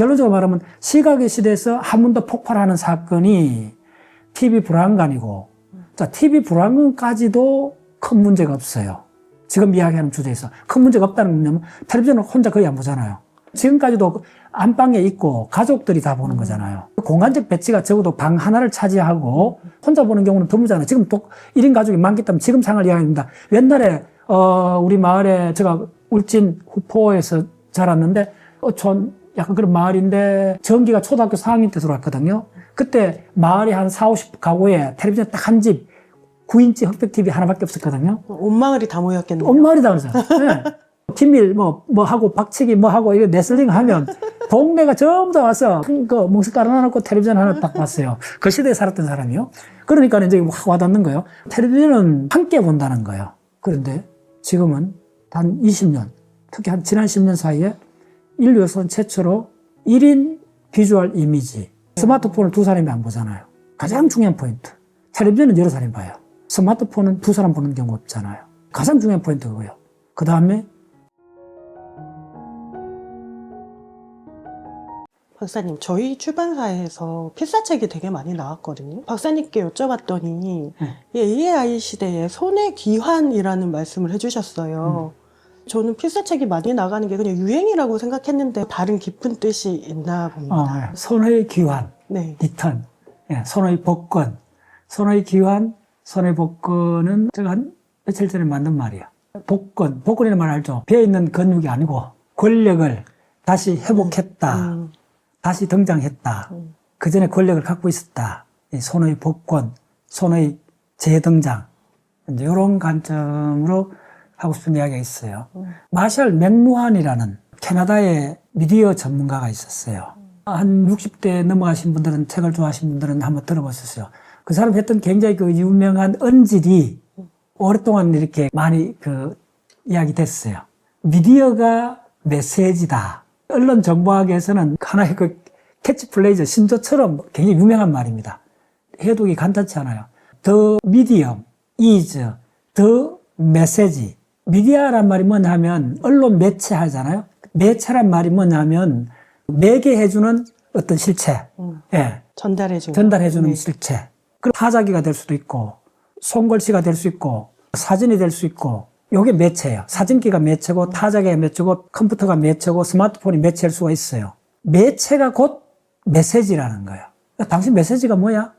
결론적으로 말하면 시각의 시대에서 한 번 더 폭발하는 사건이 TV 불안감이고, 자, TV 불안감까지도 큰 문제가 없어요. 지금 이야기하는 주제에서 큰 문제가 없다는 건 뭐냐면 텔레비전을 혼자 거의 안 보잖아요. 지금까지도 안방에 있고 가족들이 다 보는 거잖아요. 공간적 배치가 적어도 방 하나를 차지하고 혼자 보는 경우는 드물잖아요. 지금 또 1인 가족이 많기 때문에 지금 상황을 이야기합니다. 옛날에 우리 마을에 제가 울진 후포에서 자랐는데 약간 그런 마을인데 전기가 초등학교 4학년 때 들어왔거든요. 그때 마을이 한 40, 50가구에 텔레비전 딱 한 집 9인치 흑백 TV 하나밖에 없었거든요. 온 마을이 다 모였겠네요. 온 마을이 다 그러죠. 네. 김밀 뭐 하고 박치기 뭐 하고 이거 레슬링 하면 동네가 전부 다 와서 큰 거 멍석 깔아놓고 텔레비전 하나 딱 봤어요. 그 시대에 살았던 사람이요. 그러니까 이제 확 와닿는 거예요. 텔레비전은 함께 본다는 거예요. 그런데 지금은 단 20년, 특히 한 지난 10년 사이에 인류에서 최초로 1인 비주얼 이미지, 스마트폰을 두 사람이 안 보잖아요. 가장 중요한 포인트. 텔레비전은 여러 사람이 봐요. 스마트폰은 두 사람 보는 경우 없잖아요. 가장 중요한 포인트가 그거예요. 그 다음에 박사님, 저희 출판사에서 필사책이 되게 많이 나왔거든요. 박사님께 여쭤봤더니 이 AI 시대에 손의 귀환이라는 말씀을 해주셨어요. 저는 필사책이 많이 나가는 게 그냥 유행이라고 생각했는데 다른 깊은 뜻이 있나 봅니다. 손의 귀환, 네. 리턴, 손의 복권, 손의 귀환, 손의 복권은 제가 한 며칠 전에 만든 말이에요. 복권이라는 말 알죠? 비어있는 근육이 아니고 권력을 다시 회복했다. 다시 등장했다. 그 전에 권력을 갖고 있었다. 이 손의 복권, 손의 재등장. 이제 이런 관점으로 하고 싶은 이야기가 있어요. 마셜 맥루한이라는 캐나다의 미디어 전문가가 있었어요. 한 60대 넘어가신 분들은, 책을 좋아하시는 분들은 한번 들어보셨어요. 그 사람 했던 굉장히 그 유명한 언질이 오랫동안 이렇게 많이 이야기 됐어요. 미디어가 메시지다. 언론 정보학에서는 하나의 캐치플레이즈, 신조처럼 굉장히 유명한 말입니다. 해독이 간단치 않아요. The medium is the message. 미디어란 말이 뭐냐면 언론 매체 하잖아요. 매체란 말이 뭐냐면 매개해주는 어떤 실체. 전달해주는 네. 실체. 그리고 타자기가 될 수도 있고 손글씨가 될 수 있고 사진이 될 수 있고 이게 매체예요. 사진기가 매체고 타자기가 매체고 컴퓨터가 매체고 스마트폰이 매체일 수가 있어요. 매체가 곧 메시지라는 거예요. 당신 메시지가 뭐야?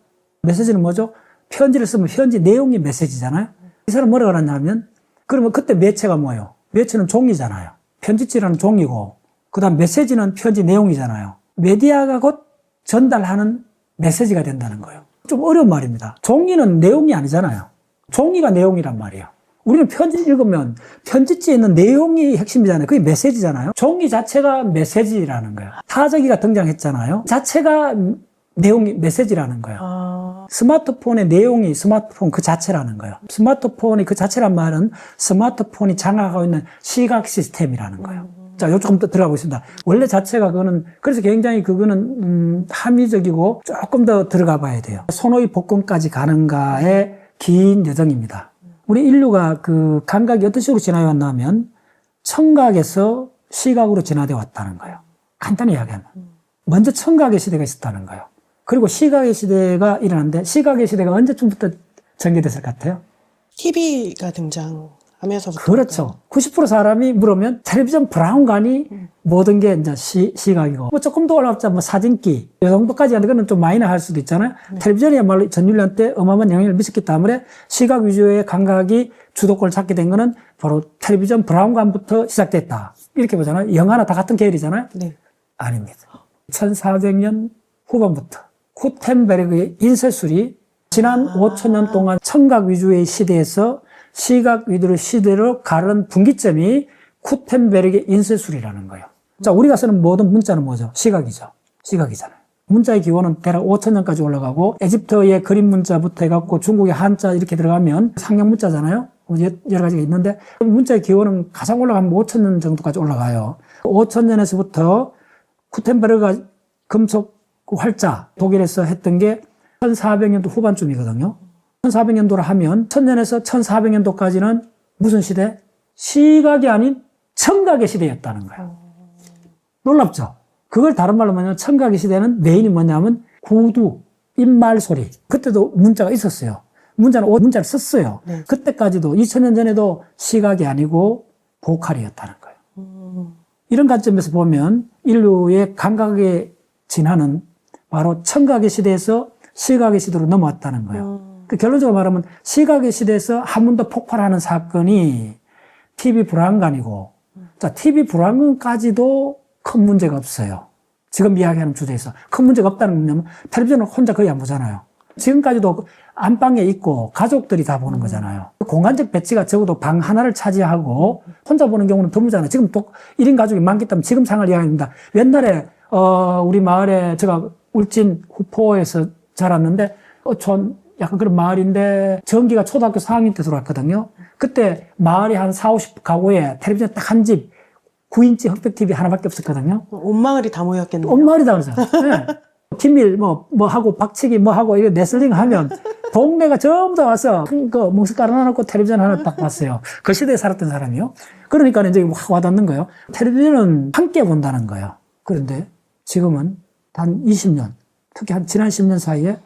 메시지는 뭐죠? 편지를 쓰면 편지 내용이 메시지잖아요. 이 사람 뭐라고 하냐면 그러면 그때 매체가 뭐예요? 매체는 종이잖아요. 편지지라는 종이고 그 다음 메시지는 편지 내용이잖아요. 메디아가 곧 전달하는 메시지가 된다는 거예요. 좀 어려운 말입니다. 종이는 내용이 아니잖아요. 종이가 내용이란 말이에요. 우리는 편지 읽으면 편지지에 있는 내용이 핵심이잖아요. 그게 메시지잖아요. 종이 자체가 메시지라는 거예요. 타자기가 등장했잖아요. 자체가 내용이 메시지라는 거예요. 스마트폰의 내용이 스마트폰 그 자체라는 거예요. 스마트폰이 그 자체란 말은 스마트폰이 장악하고 있는 시각 시스템이라는 거예요. 자, 요 조금 더 들어가 보겠습니다. 원래 자체가 그래서 굉장히 그거는 합리적이고 조금 더 들어가 봐야 돼요. 손의 복권까지 가는가의 긴 여정입니다. 우리 인류가 그 감각이 어떤 식으로 진화해 왔냐면 청각에서 시각으로 진화되어 왔다는 거예요. 간단히 이야기하면. 먼저 청각의 시대가 있었다는 거예요. 그리고 시각의 시대가 일어났는데 시각의 시대가 언제쯤부터 전개됐을 것 같아요? TV가 등장하면서부터. 그렇죠. 90% 사람이 물으면 텔레비전 브라운관이 모든 게 이제 시각이고 뭐 조금 더 올라갔자 뭐 사진기 이 정도까지 하는데 그건 좀 마이너할 수도 있잖아요. 텔레비전이야말로 전 인류한테 어마어마한 영향을 미쳤기 때문에 시각 위주의 감각이 주도권을 잡게 된 거는 바로 텔레비전 브라운관부터 시작됐다. 이렇게 보잖아요. 영화나 다 같은 계열이잖아요. 네. 아닙니다. 1400년 후반부터 구텐베르그의 인쇄술이 지난 5000년 동안 청각 위주의 시대에서 시각 위주의 시대로 가는 분기점이 구텐베르그의 인쇄술이라는 거예요. 자, 우리가 쓰는 모든 문자는 뭐죠? 시각이죠. 시각이잖아요. 문자의 기원은 대략 5000년까지 올라가고 에집트의 그림 문자부터 해갖고 중국의 한자 이렇게 들어가면 상형 문자잖아요. 여러 가지가 있는데 문자의 기원은 가장 올라가면 5000년 정도까지 올라가요. 5000년에서부터 구텐베르그가 금속 활자 독일에서 했던 게 1400년도 후반쯤이거든요. 1400년도로 하면 1000년에서 1400년도까지는 무슨 시대? 시각이 아닌 청각의 시대였다는 거예요. 놀랍죠? 그걸 다른 말로 뭐냐면 청각의 시대는 메인이 뭐냐면 구두, 입말 소리. 그때도 문자가 있었어요. 문자를 썼어요. 네. 그때까지도 2000년 전에도 시각이 아니고 보컬이었다는 거예요. 이런 관점에서 보면 인류의 감각의 진화는 바로 청각의 시대에서 시각의 시대로 넘어왔다는 거예요. 그 결론적으로 말하면 시각의 시대에서 한 번 더 폭발하는 사건이 TV 불안감이고, 자, TV 불안감까지도 큰 문제가 없어요. 지금 이야기하는 주제에서 큰 문제가 없다는 건 뭐냐면 텔레비전을 혼자 거의 안 보잖아요. 지금까지도 안방에 있고 가족들이 다 보는 거잖아요. 공간적 배치가 적어도 방 하나를 차지하고 혼자 보는 경우는 드물잖아요. 지금 또 1인 가족이 많기 때문에 지금 상을 이야기합니다. 옛날에 우리 마을에 제가 울진 후포에서 자랐는데 전 약간 그런 마을인데 전기가 초등학교 4학년 때 들어왔거든요. 그때 마을이 한 4, 50 가구에 텔레비전 딱 한 집 9인치 흑백 TV 하나밖에 없었거든요. 온 마을이 다 모였겠네요. 온 마을이 다 그러죠. 네. 김일 뭐 하고 박치기 뭐 하고 이거 레슬링 하면 동네가 전부 다 와서 큰 거 뭉스 깔아놓고 텔레비전 하나 딱 봤어요. 그 시대에 살았던 사람이요. 그러니까 이제 확 와닿는 거예요. 텔레비전은 함께 본다는 거예요. 그런데 지금은 단 20년, 특히 한 지난 10년 사이에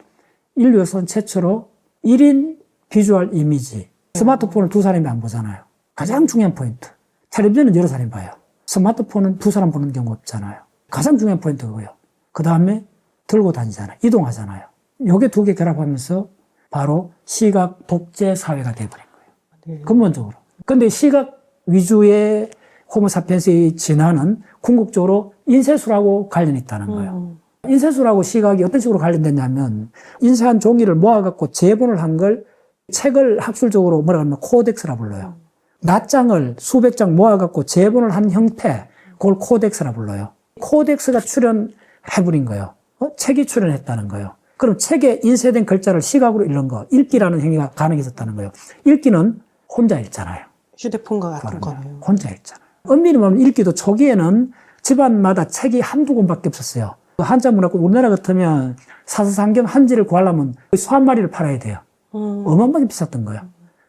인류에서는 최초로 1인 비주얼 이미지, 스마트폰을 두 사람이 안 보잖아요. 가장 중요한 포인트. 텔레비전은 여러 사람이 봐요. 스마트폰은 두 사람 보는 경우 없잖아요. 가장 중요한 포인트가 그거예요. 그 다음에 들고 다니잖아요. 이동하잖아요. 요게 두 개 결합하면서 바로 시각 독재 사회가 돼버린 거예요. 네. 근본적으로. 근데 시각 위주의 호모사피엔스의 진화는 궁극적으로 인쇄술하고 관련이 있다는 거예요. 인쇄술하고 시각이 어떤 식으로 관련됐냐면 인쇄한 종이를 모아갖고 재본을 한 걸 책을 학술적으로 뭐라 하면 코덱스라 불러요. 낱장을 수백 장 모아갖고 재본을 한 형태, 그걸 코덱스라 불러요. 코덱스가 출현해버린 거예요. 책이 출현했다는 거예요. 그럼 책에 인쇄된 글자를 시각으로 읽는 거, 읽기라는 행위가 가능했었다는 거예요. 읽기는 혼자 읽잖아요. 휴대폰과 같은 거네요. 혼자 읽잖아요. 엄밀히 말하면 읽기도 초기에는 집안마다 책이 한두 권밖에 없었어요. 한자 문화고 우리나라 같으면 사서상경 한지를 구하려면 소 한 마리를 팔아야 돼요. 어마어마하게 비쌌던 거예요.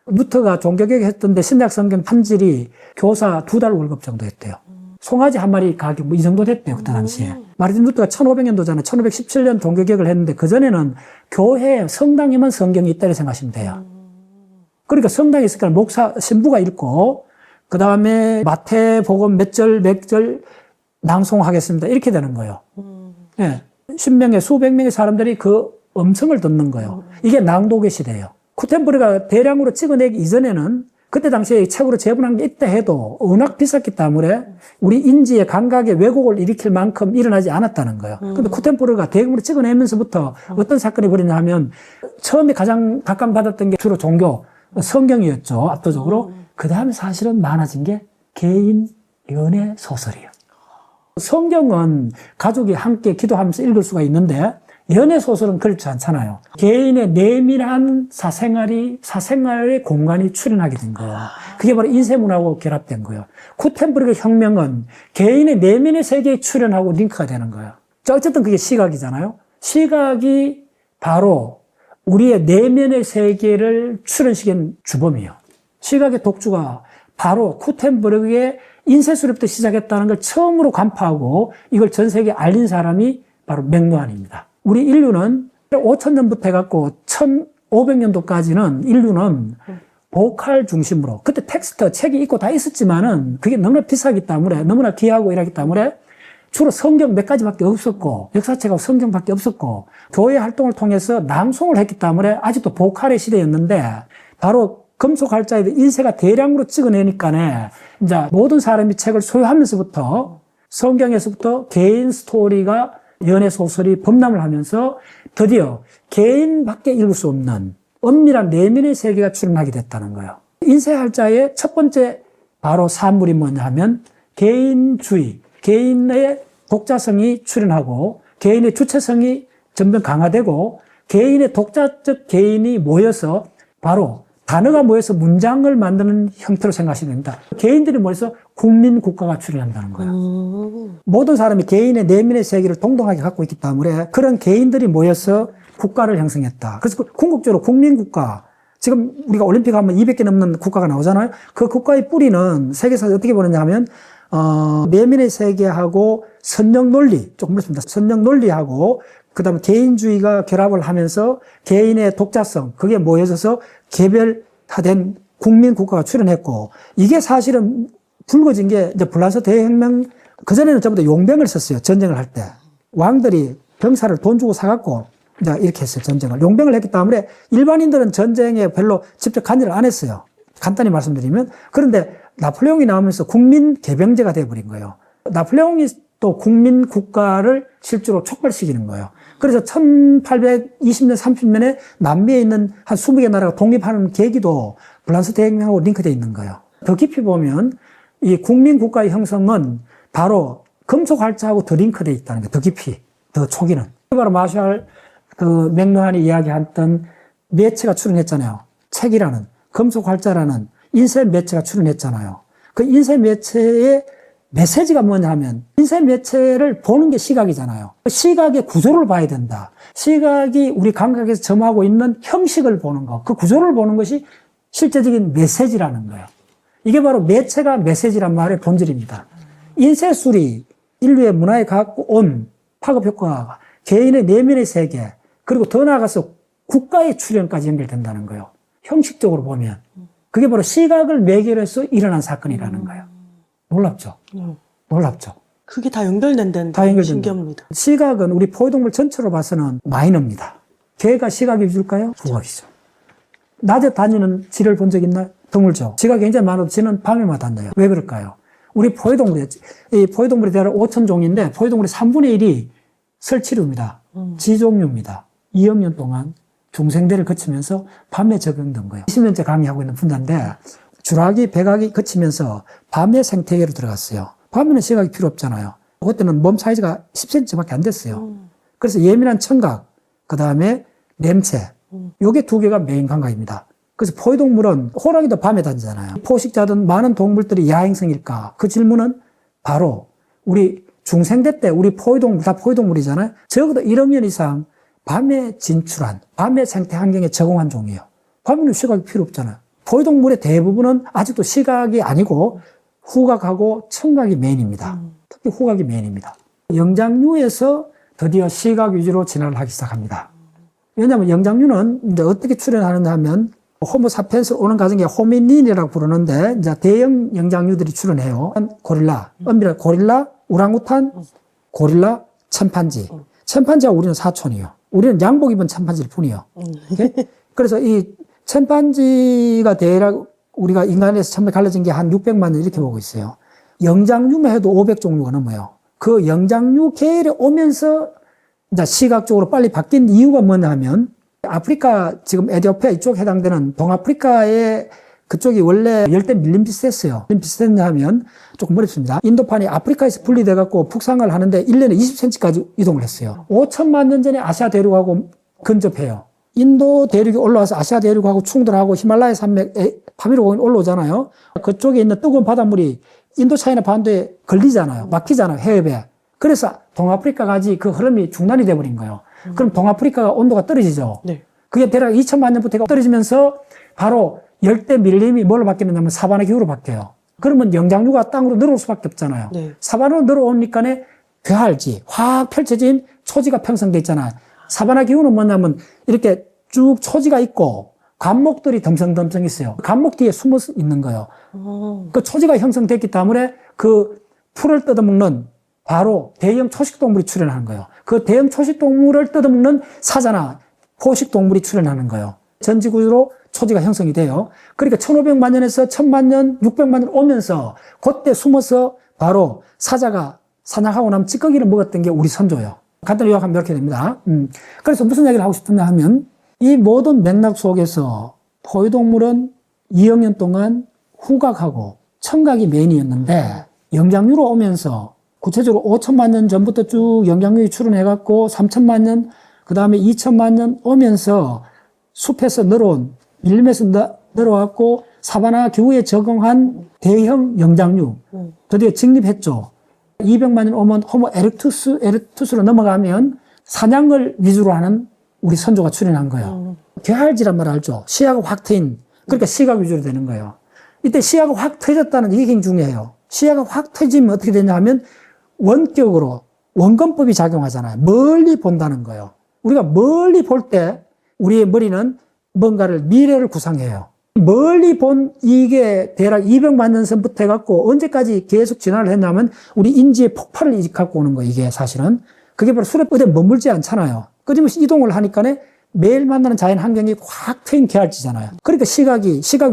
루터가 종교개혁 했던데 신약 성경 판질이 교사 2달 월급 정도 했대요. 송아지 한 마리 가격 뭐 이 정도 됐대요. 그때 당시에. 마르틴 루터가 1500년도잖아요. 1517년 종교개혁을 했는데 그전에는 교회 성당에만 성경이 있다고 생각하시면 돼요. 그러니까 성당에 있으니까 목사, 신부가 읽고 그 다음에 마태복음 몇 절 낭송하겠습니다. 이렇게 되는 거예요. 예. 10명의 수백 명의 사람들이 그 음성을 듣는 거예요. 이게 낭독의 시대예요. 쿠텐브르가 대량으로 찍어내기 이전에는 그때 당시에 책으로 재본한 게 있다 해도 워낙 비쌌기 때문에 우리 인지의 감각의 왜곡을 일으킬 만큼 일어나지 않았다는 거예요. 근데 쿠텐브르가 대규모로 찍어내면서부터 어떤 사건이 벌어지냐 하면 처음에 가장 각광받았던 게 주로 종교, 성경이었죠. 압도적으로. 그 다음에 사실은 많아진 게 개인 연애 소설이에요. 성경은 가족이 함께 기도하면서 읽을 수가 있는데 연애 소설은 그렇지 않잖아요. 개인의 내밀한 사생활의 공간이 출현하게 된 거예요. 그게 바로 인쇄문하고 결합된 거예요. 쿠텐브르크의 혁명은 개인의 내면의 세계에 출현하고 링크가 되는 거예요. 어쨌든 그게 시각이잖아요. 시각이 바로 우리의 내면의 세계를 출현시킨 주범이에요. 시각의 독주가 바로 쿠텐브르크의 인쇄수렵부터 시작했다는 걸 처음으로 간파하고 이걸 전 세계에 알린 사람이 바로 맥루한입니다. 우리 인류는 5000년부터 해갖고 1500년도까지는 인류는 보컬 중심으로, 그때 텍스트, 책이 있고 다 있었지만은 그게 너무나 비싸기 때문에, 너무나 귀하고 이러기 때문에 주로 성경 몇 가지밖에 없었고, 역사책하고 성경밖에 없었고, 교회 활동을 통해서 낭송을 했기 때문에 아직도 보컬의 시대였는데, 바로 금속활자에 인쇄가 대량으로 찍어내니까네, 이제 모든 사람이 책을 소유하면서부터 성경에서부터 개인 스토리가 연애 소설이 범람을 하면서 드디어 개인밖에 읽을 수 없는 엄밀한 내면의 세계가 출현하게 됐다는 거예요. 인쇄활자의 첫 번째 바로 산물이 뭐냐 하면 개인주의, 개인의 독자성이 출현하고 개인의 주체성이 점점 강화되고 개인의 독자적 개인이 모여서 바로 단어가 모여서 문장을 만드는 형태로 생각하시면 됩니다. 개인들이 모여서 국민국가가 출현한다는 거예요. 모든 사람이 개인의 내면의 세계를 동등하게 갖고 있기 때문에 그런 개인들이 모여서 국가를 형성했다. 그래서 궁극적으로 국민국가, 지금 우리가 올림픽 하면 200개 넘는 국가가 나오잖아요. 그 국가의 뿌리는 세계에서 어떻게 보느냐 하면 내면의 세계하고 선정 논리, 조금 그렇습니다. 선정 논리하고 그다음에 개인주의가 결합을 하면서 개인의 독자성, 그게 모여져서 개별화된 국민 국가가 출현했고, 이게 사실은 불거진 게 이제 프랑스 대혁명, 그전에는 전부 다 용병을 썼어요. 전쟁을 할 때. 왕들이 병사를 돈 주고 사갖고 이제 이렇게 했어요. 전쟁을. 용병을 했기 때문에 일반인들은 전쟁에 별로 직접 관여를 안 했어요. 간단히 말씀드리면. 그런데 나폴레옹이 나오면서 국민 개병제가 돼버린 거예요. 나폴레옹이 또 국민 국가를 실제로 촉발시키는 거예요. 그래서 1820년, 30년에 남미에 있는 한 20개 나라가 독립하는 계기도 프랑스 대혁명하고 링크되어 있는 거예요. 더 깊이 보면 이 국민 국가의 형성은 바로 금속활자하고 더 링크되어 있다는 거예요. 더 깊이, 더 초기는. 바로 마샬 그 맥루한이 이야기했던 매체가 출현했잖아요. 책이라는, 금속활자라는 인쇄 매체가 출현했잖아요. 그 인쇄 매체의 메시지가 뭐냐 하면 인쇄 매체를 보는 게 시각이잖아요. 시각의 구조를 봐야 된다. 시각이 우리 감각에서 점하고 있는 형식을 보는 거, 그 구조를 보는 것이 실제적인 메시지라는 거예요. 이게 바로 매체가 메시지란 말의 본질입니다. 인쇄술이 인류의 문화에 갖고 온 파급 효과가 개인의 내면의 세계, 그리고 더 나아가서 국가의 출현까지 연결된다는 거예요. 형식적으로 보면. 그게 바로 시각을 매개로 해서 일어난 사건이라는 거예요. 놀랍죠? 놀랍죠? 그게 다 연결된다는 다 연결된다. 신기합니다. 시각은 우리 포유동물 전체로 봐서는 마이너입니다. 개가 시각 위주일까요? 후각이죠. 낮에 다니는 쥐를 본 적 있나요? 드물죠. 쥐가 굉장히 많아도 쥐는 밤에만 다녀요. 왜 그럴까요? 우리 포유동물이, 이 포유동물이 대략 5,000종인데 포유동물의 3분의 1이 설치류입니다. 지종류입니다. 2억 년 동안 중생대를 거치면서 밤에 적용된 거예요. 20년째 강의하고 있는 분야인데 주라기, 백악이 거치면서 밤의 생태계로 들어갔어요. 밤에는 시각이 필요 없잖아요. 그때는 몸 사이즈가 10cm밖에 안 됐어요. 그래서 예민한 청각, 그 다음에 냄새, 요게 두 개가 메인 감각입니다. 그래서 포유동물은 호랑이도 밤에 다니잖아요. 포식자든 많은 동물들이 야행성일까? 그 질문은 바로 우리 중생대 때 우리 포유동물, 다 포유동물이잖아요. 적어도 1억 년 이상 밤에 진출한, 밤의 생태 환경에 적응한 종이에요. 밤에는 시각이 필요 없잖아요. 포유동물의 대부분은 아직도 시각이 아니고 후각하고 청각이 메인입니다. 특히 후각이 메인입니다. 영장류에서 드디어 시각 위주로 진화를 하기 시작합니다. 왜냐하면 영장류는 이제 어떻게 출현하느냐 하면 호모사피엔스로 오는 과정에 호미닌이라고 부르는데 이제 대형 영장류들이 출현해요. 고릴라, 엄밀하게 고릴라, 우랑우탄, 고릴라, 침판지. 침판지하고 우리는 사촌이에요. 우리는 양복 입은 침판지일 뿐이에요. 그래서 이 침판지가 대략 우리가 인간에서 처음에 갈라진 게 한 600만 년 이렇게 보고 있어요. 영장류만 해도 500종류가 넘어요. 그 영장류 계열에 오면서 이제 시각적으로 빨리 바뀐 이유가 뭐냐 하면 아프리카 지금 에티오피아 이쪽 해당되는 동아프리카의 그쪽이 원래 열대 밀림 비슷했어요. 밀림 비슷했냐 하면 조금 어렵습니다. 인도판이 아프리카에서 분리돼 갖고 북상을 하는데 1년에 20cm까지 이동을 했어요. 5천만 년 전에 아시아 대륙하고 근접해요. 인도 대륙이 올라와서 아시아 대륙하고 충돌하고 히말라야 산맥에 파미르공이 올라오잖아요. 그쪽에 있는 뜨거운 바닷물이 인도 차이나 반도에 걸리잖아요. 막히잖아요. 해협에. 그래서 동아프리카까지 그 흐름이 중단이 돼버린 거예요. 그럼 동아프리카가 온도가 떨어지죠. 네. 그게 대략 2천만 년부터 떨어지면서 바로 열대 밀림이 뭘로 바뀌느냐면 사바나 기후로 바뀌어요. 그러면 영장류가 땅으로 늘어올 수밖에 없잖아요. 네. 사바나로 늘어오니까 괴활지, 확 펼쳐진 초지가 형성돼 있잖아요. 사바나 기후는 뭐냐면 이렇게 쭉 초지가 있고 감목들이 덤성덤성 있어요. 감목 뒤에 숨어 있는 거예요. 그 초지가 형성됐기 때문에 그 풀을 뜯어먹는 바로 대형 초식동물이 출현하는 거예요. 그 대형 초식동물을 뜯어먹는 사자나 포식동물이 출현하는 거예요. 전지구로 초지가 형성이 돼요. 그러니까 1500만 년에서 1000만 년, 600만 년 오면서 그때 숨어서 바로 사자가 사냥하고 나면 찌꺼기를 먹었던 게 우리 선조예요. 간단히 요약하면 이렇게 됩니다. 그래서 무슨 얘기를 하고 싶으냐 하면 이 모든 맥락 속에서 포유동물은 2억 년 동안 후각하고 청각이 메인이었는데 영장류로 오면서 구체적으로 5천만 년 전부터 쭉 영장류가 출현해갖고 3천만 년, 그 다음에 2천만 년 오면서 숲에서 늘어온, 밀림에서 늘어왔고 사바나 기후에 적응한 대형 영장류 드디어 직립했죠. 200만 년 오면 호모 에렉투스로 넘어가면 사냥을 위주로 하는 우리 선조가 출현한 거예요. 괴활지란 말 알죠? 시야가 확 트인, 그러니까 시각 위주로 되는 거예요. 이때 시야가 확 트여졌다는 이게 굉장히 중요해요. 시야가 확 트여지면 어떻게 되냐 하면 원격으로 원근법이 작용하잖아요. 멀리 본다는 거예요. 우리가 멀리 볼 때 우리의 머리는 뭔가를 미래를 구상해요. 멀리 본 이게 대략 200만 년 전부터 해갖고 언제까지 계속 진화를 했냐면 우리 인지의 폭발을 갖고 오는 거예요. 이게 사실은. 그게 바로 수렵 어디 머물지 않잖아요. 끊임없이 이동을 하니까 매일 만나는 자연 환경이 확 트인 개활지잖아요. 그러니까 시각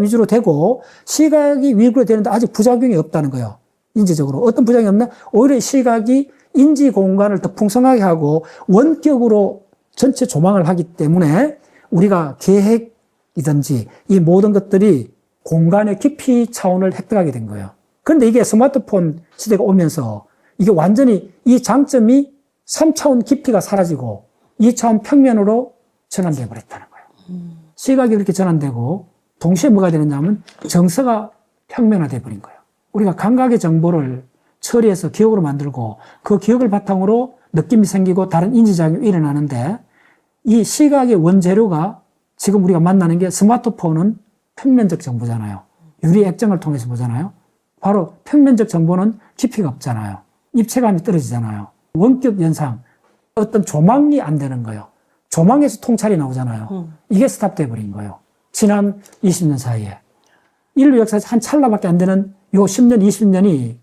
위주로 되고 시각이 위주로 되는데 아직 부작용이 없다는 거예요. 인지적으로. 어떤 부작용이 없나? 오히려 시각이 인지 공간을 더 풍성하게 하고 원격으로 전체 조망을 하기 때문에 우리가 계획이든지 이 모든 것들이 공간의 깊이 차원을 획득하게 된 거예요. 그런데 이게 스마트폰 시대가 오면서 이게 완전히 이 장점이 3차원 깊이가 사라지고 2차원 평면으로 전환되어 버렸다는 거예요. 시각이 그렇게 전환되고 동시에 뭐가 되느냐면 정서가 평면화되어 버린 거예요. 우리가 감각의 정보를 처리해서 기억으로 만들고 그 기억을 바탕으로 느낌이 생기고 다른 인지작용이 일어나는데 이 시각의 원재료가 지금 우리가 만나는 게 스마트폰은 평면적 정보잖아요. 유리 액정을 통해서 보잖아요. 바로 평면적 정보는 깊이가 없잖아요. 입체감이 떨어지잖아요. 원격 연상, 어떤 조망이 안 되는 거예요. 조망에서 통찰이 나오잖아요. 이게 스탑돼 버린 거예요. 지난 20년 사이에. 인류 역사에서 한 찰나밖에 안 되는 요 10년, 20년이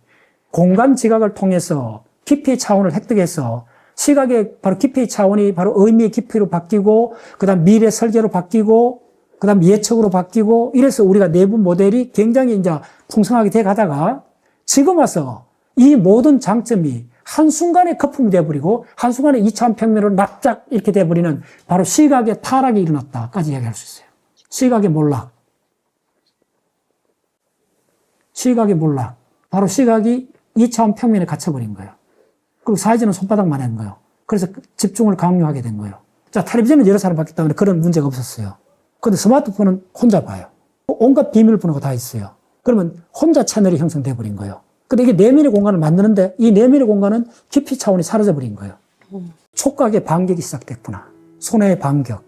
공간 지각을 통해서 깊이의 차원을 획득해서 시각의 바로 깊이의 차원이 바로 의미의 깊이로 바뀌고 그다음 미래 설계로 바뀌고 그다음 예측으로 바뀌고 이래서 우리가 내부 모델이 굉장히 이제 풍성하게 돼 가다가 지금 와서 이 모든 장점이 한순간에 거품이 돼버리고 한순간에 2차원 평면으로 납작 이렇게 돼버리는 바로 시각의 타락이 일어났다까지 이야기할 수 있어요. 시각의 몰락. 시각의 몰락. 바로 시각이 2차원 평면에 갇혀버린 거예요. 그리고 사이즈는 손바닥만 한 거예요. 그래서 집중을 강요하게 된 거예요. 자, 텔레비전은 여러 사람 봤기 때문에 그런 문제가 없었어요. 근데 스마트폰은 혼자 봐요. 온갖 비밀번호가 다 있어요. 그러면 혼자 채널이 형성돼 버린 거예요. 근데 이게 내면의 공간을 만드는데 이 내면의 공간은 깊이 차원이 사라져 버린 거예요. 촉각의 반격이 시작됐구나. 손의 반격.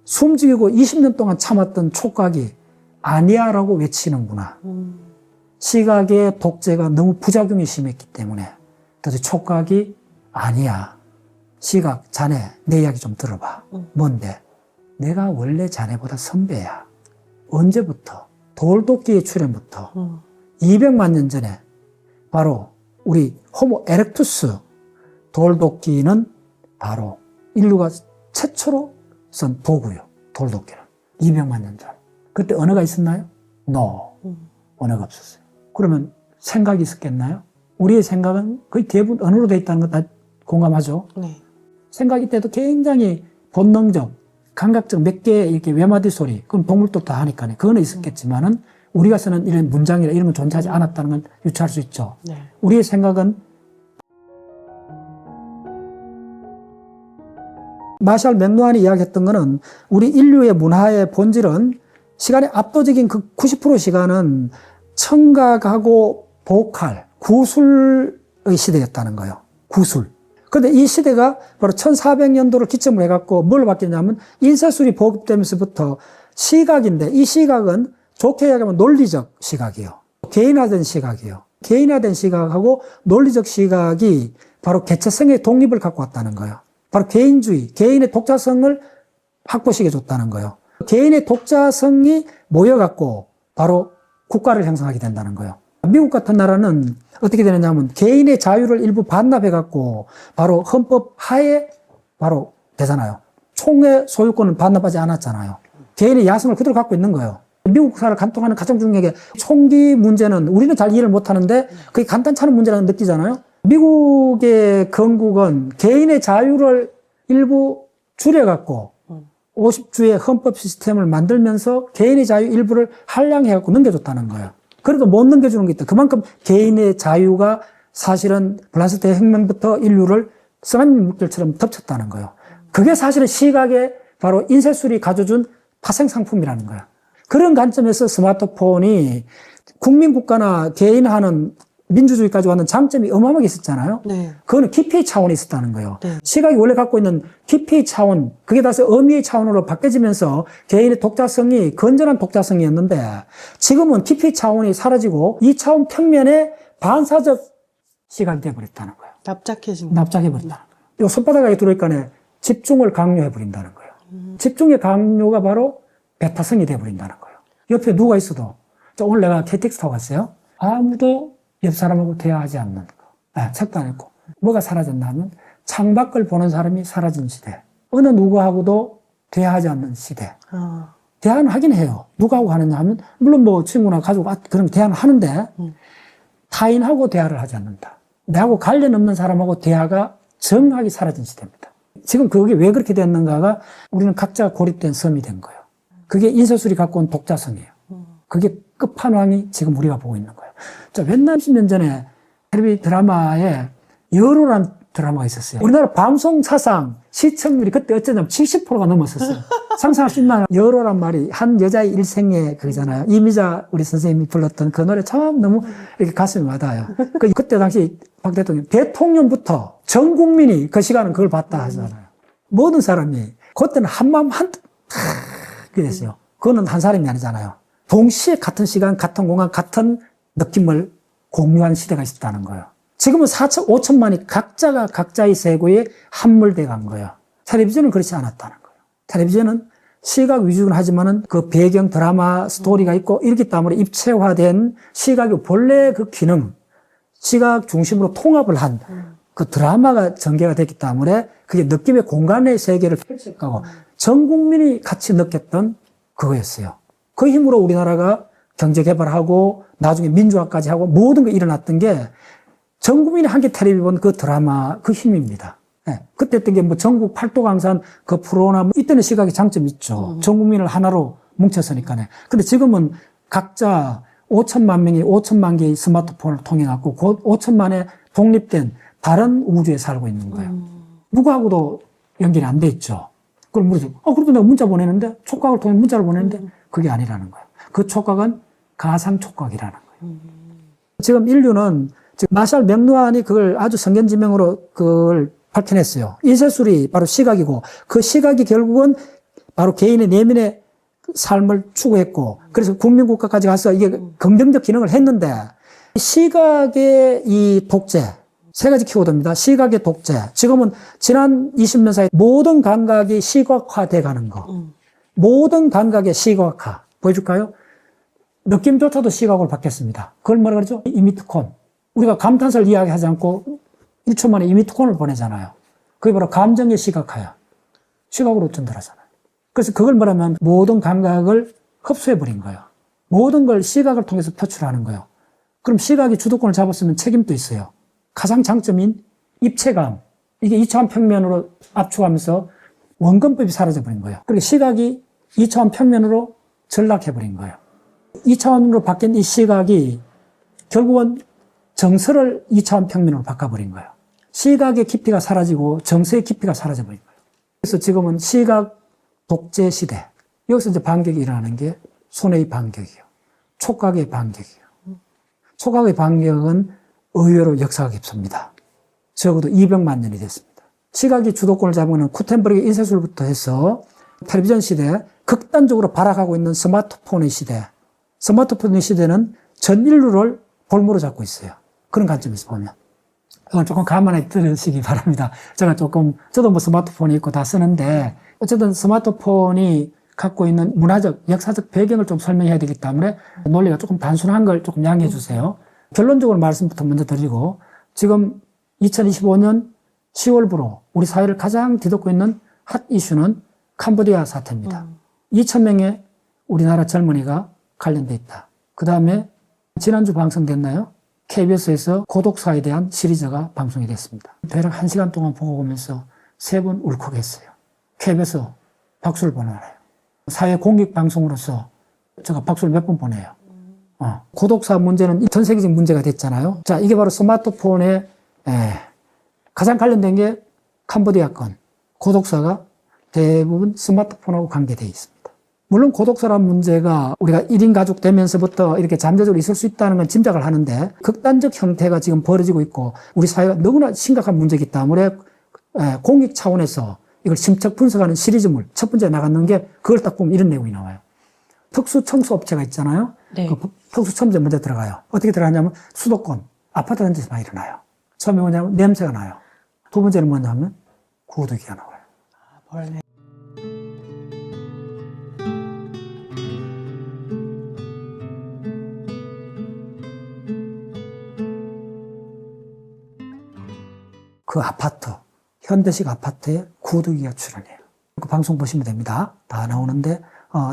숨죽이고 20년 동안 참았던 촉각이 아니야라고 외치는구나. 시각의 독재가 너무 부작용이 심했기 때문에 그래서 촉각이 아니야. 시각, 자네 내 이야기 좀 들어봐. 뭔데? 내가 원래 자네보다 선배야. 언제부터? 돌도끼의 출현부터 200만 년 전에 바로 우리 호모 에렉투스 돌도끼는 바로 인류가 최초로 쓴 도구요. 돌도끼는 200만 년 전. 그때 언어가 있었나요? No. 언어가 없었어요. 그러면 생각이 있었겠나요? 우리의 생각은 거의 대부분 언어로 되어 있다는 거 다 공감하죠? 네. 생각이 때도 굉장히 본능적, 감각적 몇 개의 이렇게 외마디 소리, 그건 동물도 다 하니까요. 그거는 있었겠지만은 우리가 쓰는 이런 문장이나 이런 건 존재하지 않았다는 건 유추할 수 있죠. 네. 우리의 생각은 마샬 맥루한이 이야기했던 거는 우리 인류의 문화의 본질은 시간의 압도적인 그 90% 시간은 청각하고 보컬, 구술의 시대였다는 거예요. 구술. 그런데 이 시대가 바로 1400년도를 기점으로 해갖고 뭘 바뀌냐면 인쇄술이 보급되면서부터 시각인데 이 시각은 좋게 이야기하면 논리적 시각이에요. 개인화된 시각이에요. 개인화된 시각하고 논리적 시각이 바로 개체성의 독립을 갖고 왔다는 거예요. 바로 개인주의, 개인의 독자성을 확보시켜 줬다는 거예요. 개인의 독자성이 모여갖고 바로 국가를 형성하게 된다는 거예요. 미국 같은 나라는 어떻게 되느냐 하면 개인의 자유를 일부 반납해갖고 바로 헌법 하에 바로 되잖아요. 총의 소유권은 반납하지 않았잖아요. 개인의 야성을 그대로 갖고 있는 거예요. 미국 사를 간통하는 가장 중요한 게 총기 문제는 우리는 잘 이해를 못하는데 그게 간단찮은 문제라는 느끼잖아요. 미국의 건국은 개인의 자유를 일부 줄여갖고 50주의 헌법 시스템을 만들면서 개인의 자유 일부를 한량해갖고 넘겨줬다는 거예요. 그래도 못 넘겨주는 게 있다. 그만큼 개인의 자유가 사실은 프랑스 대혁명부터 인류를 쓰나미 물결처럼 덮쳤다는 거예요. 그게 사실은 시각에 바로 인쇄술이 가져준 파생상품이라는 거예요. 그런 관점에서 스마트폰이 국민국가나 개인하는 민주주의까지 왔는 장점이 어마어마하게 있었잖아요. 네. 그거는 깊이의 차원이 있었다는 거예요. 네. 시각이 원래 갖고 있는 깊이의 차원, 그게 다시 의미의 차원으로 바뀌어지면서 개인의 독자성이 건전한 독자성이었는데 지금은 깊이의 차원이 사라지고 2차원 평면의 반사적 시각이 돼버렸다는 거예요. 납작해진 납작해버린다는 거예요. 이 손바닥에 들어오니까 집중을 강요해버린다는 거예요. 집중의 강요가 바로 배타성이 돼버린다는 거예요. 옆에 누가 있어도, 오늘 내가 KTX 타고 갔어요. 아무도 옆 사람하고 대화하지 않는 거. 책도 안 읽고. 뭐가 사라졌나 하면 창밖을 보는 사람이 사라진 시대. 어느 누구하고도 대화하지 않는 시대. 대화는 하긴 해요. 누구하고 하느냐 하면, 물론 뭐 친구나 가족, 그런 대화는 하는데, 타인하고 대화를 하지 않는다. 나하고 관련 없는 사람하고 대화가 정확하게 사라진 시대입니다. 지금 그게 왜 그렇게 됐는가가 우리는 각자 고립된 섬이 된 거예요. 그게 인서술이 갖고 온 독자성이에요. 그게 끝판왕이 지금 우리가 보고 있는 거예요. 자, 옛날 10년 전에 텔레비 드라마에 여로란 드라마가 있었어요. 우리나라 방송 사상 시청률이 그때 어쩌냐면 70%가 넘었었어요. 상상할 수 있나요? 여로란 말이 한 여자의 일생의 그거잖아요. 이미자 우리 선생님이 불렀던 그 노래 참 너무 이렇게 가슴이 와닿아요. 그때 당시 박 대통령부터 전 국민이 그 시간은 그걸 봤다 하잖아요. 모든 사람이 그때는 한마음 그렇게 됐어요. 그거는 한 사람이 아니잖아요. 동시에 같은 시간, 같은 공간, 같은 느낌을 공유한 시대가 있었다는 거예요. 지금은 4천, 5천만이 각자가 각자의 세계에 함몰돼 간 거예요. 텔레비전은 그렇지 않았다는 거예요. 텔레비전은 시각 위주는 하지만은 그 배경 드라마 스토리가 있고 이렇기 때문에 입체화된 시각의 본래 그 기능, 시각 중심으로 통합을 한 그 드라마가 전개가 됐기 때문에 그게 느낌의 공간의 세계를 펼쳐가고 전 국민이 같이 느꼈던 그거였어요. 그 힘으로 우리나라가 경제 개발하고 나중에 민주화까지 하고 모든 게 일어났던 게 전 국민이 함께 텔레비 본 그 드라마 그 힘입니다. 네. 그때 했던 게 뭐 전국 팔도강산 그 프로나 이때는 시각의 장점이 있죠. 전 국민을 하나로 뭉쳤으니까요. 근데 지금은 각자 5천만 명이 5천만 개의 스마트폰을 통해 갖고 그 5천만의 독립된 다른 우주에 살고 있는 거예요. 누구하고도 연결이 안 돼 있죠. 그럼 물어서, 그래도 내가 문자 보내는데, 촉각을 통해 문자를 보내는데, 그게 아니라는 거예요. 그 촉각은 가상 촉각이라는 거예요. 지금 인류는, 지금 마샬 맥루한이 그걸 아주 성견지명으로 그걸 밝혀냈어요. 인쇄술이 바로 시각이고, 그 시각이 결국은 바로 개인의 내면의 삶을 추구했고, 그래서 국민국가까지 가서 이게 긍정적 기능을 했는데, 시각의 이 독재, 세 가지 키워드입니다. 시각의 독재. 지금은 지난 20년 사이 모든 감각이 시각화돼 가는 거. 모든 감각의 시각화. 보여줄까요? 느낌조차도 시각으로 바뀌었습니다. 그걸 뭐라 그러죠? 이미트콘. 우리가 감탄사를 이야기하지 않고 1초 만에 이미트콘을 보내잖아요. 그게 바로 감정의 시각화야. 시각으로 전달하잖아요. 그래서 그걸 말하면 모든 감각을 흡수해버린 거예요. 모든 걸 시각을 통해서 표출하는 거예요. 그럼 시각이 주도권을 잡았으면 책임도 있어요. 가장 장점인 입체감, 이게 2차원 평면으로 압축하면서 원근법이 사라져버린 거예요. 그리고 시각이 2차원 평면으로 전락해버린 거예요. 2차원으로 바뀐 이 시각이 결국은 정서를 2차원 평면으로 바꿔버린 거예요. 시각의 깊이가 사라지고 정서의 깊이가 사라져버린 거예요. 그래서 지금은 시각 독재 시대. 여기서 이제 반격이 일어나는 게 손의 반격이에요. 촉각의 반격이에요. 촉각의 반격은 의외로 역사가 깊습니다. 적어도 200만 년이 됐습니다. 시각이 주도권을 잡은 구텐버그의 인쇄술부터 해서 텔레비전 시대, 극단적으로 발악하고 있는 스마트폰의 시대. 스마트폰의 시대는 전 인류를 볼모로 잡고 있어요. 그런 관점에서 보면. 이건 조금 감안해 들으시기 바랍니다. 저도 뭐 스마트폰이 있고 다 쓰는데, 어쨌든 스마트폰이 갖고 있는 문화적, 역사적 배경을 좀 설명해야 되기 때문에 논리가 조금 단순한 걸 조금 양해해 주세요. 결론적으로 말씀부터 먼저 드리고, 지금 2025년 10월부로 우리 사회를 가장 뒤덮고 있는 핫 이슈는 캄보디아 사태입니다. 2,000명의 우리나라 젊은이가 관련돼 있다. 그 다음에 지난주 방송됐나요? KBS에서 고독사에 대한 시리즈가 방송이 됐습니다. 대략 1시간 동안 보고 오면서 3번 울컥했어요. KBS 박수를 보내요. 사회 공익 방송으로서 제가 박수를 몇 번 보내요. 고독사 문제는 전 세계적 문제가 됐잖아요. 자, 이게 바로 스마트폰에 가장 관련된 게 캄보디아 건. 고독사가 대부분 스마트폰하고 관계되어 있습니다. 물론 고독사라는 문제가 우리가 1인 가족 되면서부터 이렇게 잠재적으로 있을 수 있다는 건 짐작을 하는데, 극단적 형태가 지금 벌어지고 있고 우리 사회가 너무나 심각한 문제이기 때문에 공익 차원에서 이걸 심층 분석하는 시리즈물 첫 번째 나갔는 게, 그걸 딱 보면 이런 내용이 나와요. 특수청소업체가 있잖아요. 네. 그 특수청소에 먼저 들어가요. 어떻게 들어가냐면 수도권, 아파트 단지에서 많이 일어나요. 처음에 뭐냐면 냄새가 나요. 두 번째는 뭐냐면 구더기가 나와요. 벌레. 그 아파트, 현대식 아파트에 구더기가 출연해요. 그 방송 보시면 됩니다. 다 나오는데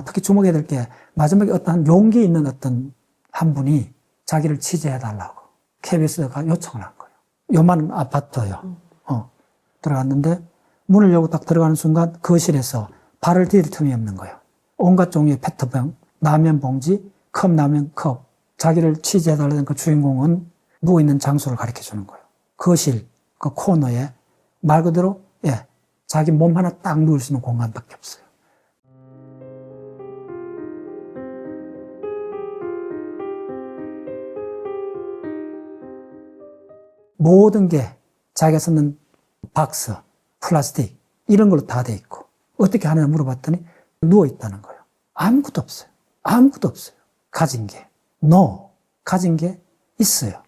특히 주목해야 될 게 마지막에 어떤 용기 있는 어떤 한 분이 자기를 취재해달라고 KBS가 요청을 한 거예요. 요만 아파트예요. 들어갔는데 문을 열고 딱 들어가는 순간 거실에서 발을 디딜 틈이 없는 거예요. 온갖 종류의 페트병, 라면 봉지, 컵 라면 컵. 자기를 취재해달라는 그 주인공은 누워있는 장소를 가르쳐 주는 거예요. 거실 그 코너에 말 그대로 자기 몸 하나 딱 누울 수 있는 공간밖에 없어요. 모든 게 자기가 쓰는 박스, 플라스틱 이런 걸로 다 돼 있고 어떻게 하느냐 물어봤더니 누워 있다는 거예요. 아무것도 없어요. 아무것도 없어요. 가진 게. 가진 게 있어요.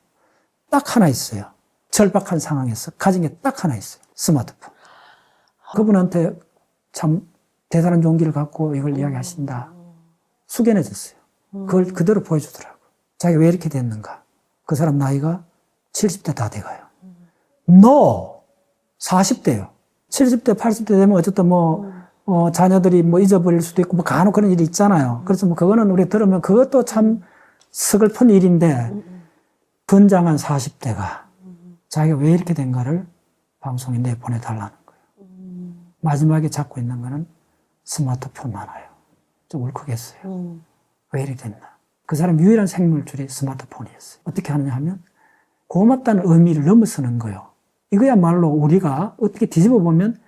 딱 하나 있어요. 절박한 상황에서 가진 게 딱 하나 있어요. 스마트폰. 그분한테 참 대단한 용기를 갖고 이걸 이야기하신다. 숙연해졌어요. 그걸 그대로 보여주더라고요. 자기가 왜 이렇게 됐는가. 그 사람 나이가 70대 다 돼가요. 40대요. 70대, 80대 되면 어쨌든 자녀들이 잊어버릴 수도 있고 간혹 그런 일이 있잖아요. 그래서 그거는 우리 들으면 그것도 참 서글픈 일인데 건장한 40대가 자기가 왜 이렇게 된가를 방송에 내보내달라는 거예요. 마지막에 잡고 있는 거는 스마트폰 하나예요. 좀 울컥했어요. 왜 이렇게 됐나. 그 사람 유일한 생물줄이 스마트폰이었어요. 어떻게 하느냐 하면 고맙다는 의미를 넘어서는 거예요. 이거야말로 우리가 어떻게 뒤집어 보면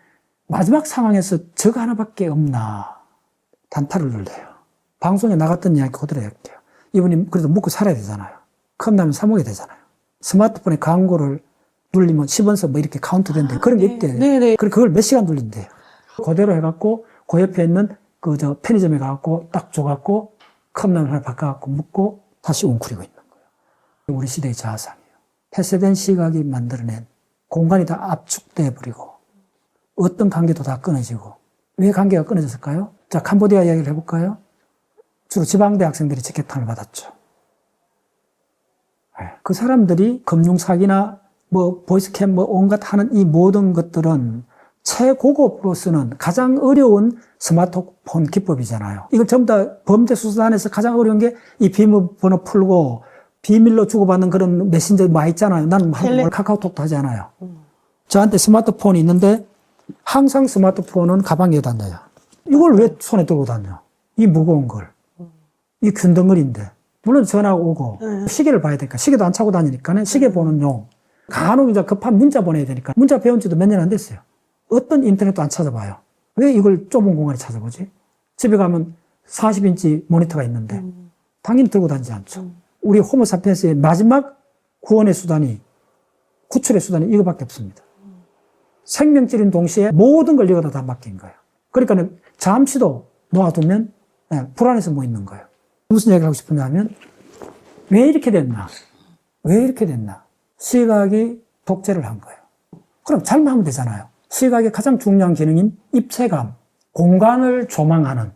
마지막 상황에서 저거 하나밖에 없나 단타를 눌러요. 방송에 나갔던 이야기 그대로 할게요. 이분이 그래도 먹고 살아야 되잖아요. 컵라면 사 먹어야 되잖아요. 스마트폰에 광고를 눌리면 10원서 이렇게 카운트 된대. 그런 게 있대요. 네네. 그걸 몇 시간 눌린대요. 그대로 해갖고 그 옆에 있는 편의점에 가갖고 딱 줘갖고 컵라면 하나 바꿔갖고 먹고 다시 웅크리고 있는 거예요. 우리 시대의 자아상이에요. 폐쇄된 시각이 만들어낸 공간이 다 압축돼 버리고 어떤 관계도 다 끊어지고. 왜 관계가 끊어졌을까요? 자, 캄보디아 이야기를 해볼까요? 주로 지방대 학생들이 직격탄을 받았죠. 그 사람들이 금융사기나 보이스캠 온갖 하는 이 모든 것들은 최고급으로 쓰는 가장 어려운 스마트폰 기법이잖아요. 이걸 전부 다 범죄 수사단에서 가장 어려운 게 이 비밀번호 풀고 비밀로 주고받는 그런 메신저 많이 있잖아요. 나는 카카오톡도 하지 않아요. 저한테 스마트폰이 있는데 항상 스마트폰은 가방에 다녀요. 이걸 왜 손에 들고 다녀? 이 무거운 걸. 이 균덩어리인데. 물론 전화가 오고 시계를 봐야 되니까 시계도 안 차고 다니니까 시계 보는 용. 간혹 이제 급한 문자 보내야 되니까 문자 배운 지도 몇 년 안 됐어요. 어떤 인터넷도 안 찾아봐요. 왜 이걸 좁은 공간에 찾아보지? 집에 가면 40인치 모니터가 있는데 당연히 들고 다니지 않죠. 우리 호모사피엔스의 마지막 구원의 수단이 구출의 수단이 이거밖에 없습니다. 생명줄인 동시에 모든 걸 이거다 다 맡긴 거예요. 그러니까 잠시도 놓아두면 불안해서 뭐 있는 거예요. 무슨 얘기를 하고 싶으냐 하면 왜 이렇게 됐나? 왜 이렇게 됐나? 시각이 독재를 한 거예요. 그럼 잘만 하면 되잖아요. 시각의 가장 중요한 기능인 입체감, 공간을 조망하는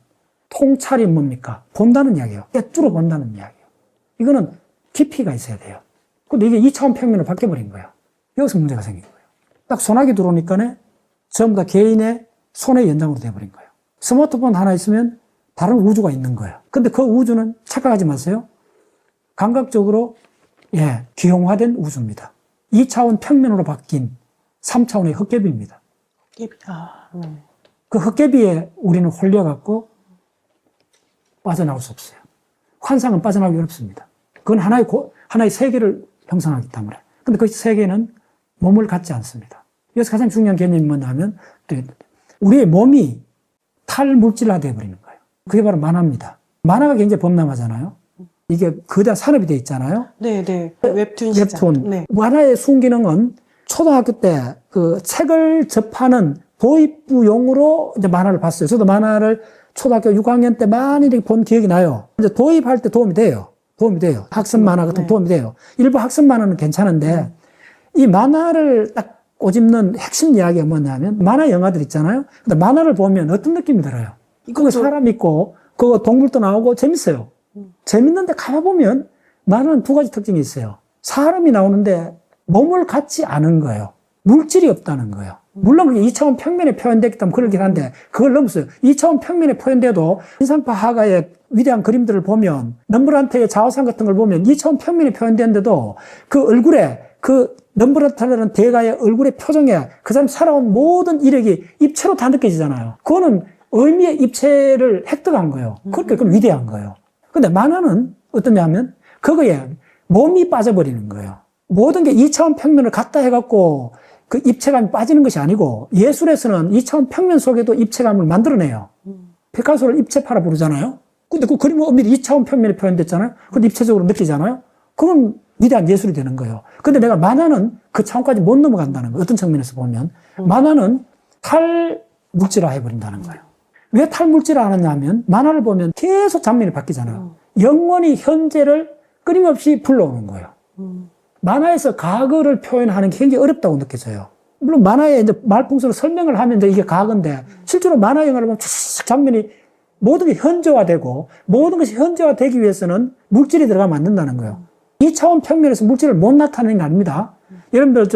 통찰이 뭡니까? 본다는 이야기예요. 꿰뚫어 본다는 이야기예요. 이거는 깊이가 있어야 돼요. 근데 이게 2차원 평면으로 바뀌어버린 거예요. 여기서 문제가 생긴 거예요. 딱 소나기 들어오니까 전부 다 개인의 손의 연장으로 돼버린 거예요. 스마트폰 하나 있으면 다른 우주가 있는 거예요. 근데 그 우주는 착각하지 마세요. 감각적으로 기형화된 우주입니다. 2차원 평면으로 바뀐 3차원의 헛개비입니다. 그 헛개비에 우리는 홀려갖고 빠져나올 수 없어요. 환상은 빠져나오기 어렵습니다. 그건 하나의 세계를 형성하기 때문에. 근데 그 세계는 몸을 갖지 않습니다. 여기서 가장 중요한 개념이 뭐냐면 우리의 몸이 탈물질화 되어버리는 거예요. 그게 바로 만화입니다. 만화가 굉장히 범람하잖아요. 이게 거대한 산업이 되어 있잖아요. 네네. 웹툰 시장. 네. 만화의 순기능은 초등학교 때 그 책을 접하는 도입부용으로 이제 만화를 봤어요. 저도 만화를 초등학교 6학년 때 많이 이렇게 본 기억이 나요. 이제 도입할 때 도움이 돼요. 학습 만화 같은 도움이 돼요. 일부 학습 만화는 괜찮은데 이 만화를 딱 꼬집는 핵심 이야기가 뭐냐면 만화 영화들 있잖아요. 근데 만화를 보면 어떤 느낌이 들어요? 그거 사람 있고 그거 동물도 나오고 재밌어요. 재밌는데 가만보면 만화는 두 가지 특징이 있어요. 사람이 나오는데 몸을 갖지 않은 거예요. 물질이 없다는 거예요. 물론 그게 2차원 평면에 표현됐기 때문에 그러긴 한데 그걸 넘었어요. 2차원 평면에 표현돼도 인상파 화가의 위대한 그림들을 보면 럼브란트의 자화상 같은 걸 보면 2차원 평면에 표현됐는데도 그 얼굴에 그 럼브란트라는 대가의 얼굴의 표정에 그 사람 살아온 모든 이력이 입체로 다 느껴지잖아요. 그거는 의미의 입체를 획득한 거예요. 그러니까 그건 위대한 거예요. 근데 만화는 어떠냐 하면 그거에 몸이 빠져버리는 거예요. 모든 게 2차원 평면을 갖다 해갖고 그 입체감이 빠지는 것이 아니고 예술에서는 2차원 평면 속에도 입체감을 만들어내요. 피카소를 입체파라 부르잖아요. 근데 그 그림은 엄밀히 2차원 평면에 표현됐잖아요. 근데 입체적으로 느끼잖아요. 그건 위대한 예술이 되는 거예요. 근데 내가 만화는 그 차원까지 못 넘어간다는 거예요. 어떤 측면에서 보면. 만화는 탈물질화 해버린다는 거예요. 왜 탈물질화 하느냐 하면 만화를 보면 계속 장면이 바뀌잖아요. 영원히 현재를 끊임없이 불러오는 거예요. 만화에서 과거를 표현하는 게 굉장히 어렵다고 느껴져요. 물론 만화에 이제 말풍선으로 설명을 하면 이제 이게 과거인데 실제로 만화 영화를 보면 쫙 장면이 모든 게 현재화되고 모든 것이 현재화되기 위해서는 물질이 들어가면 안 된다는 거예요. 2차원 평면에서 물질을 못 나타내는 게 아닙니다. 여러분들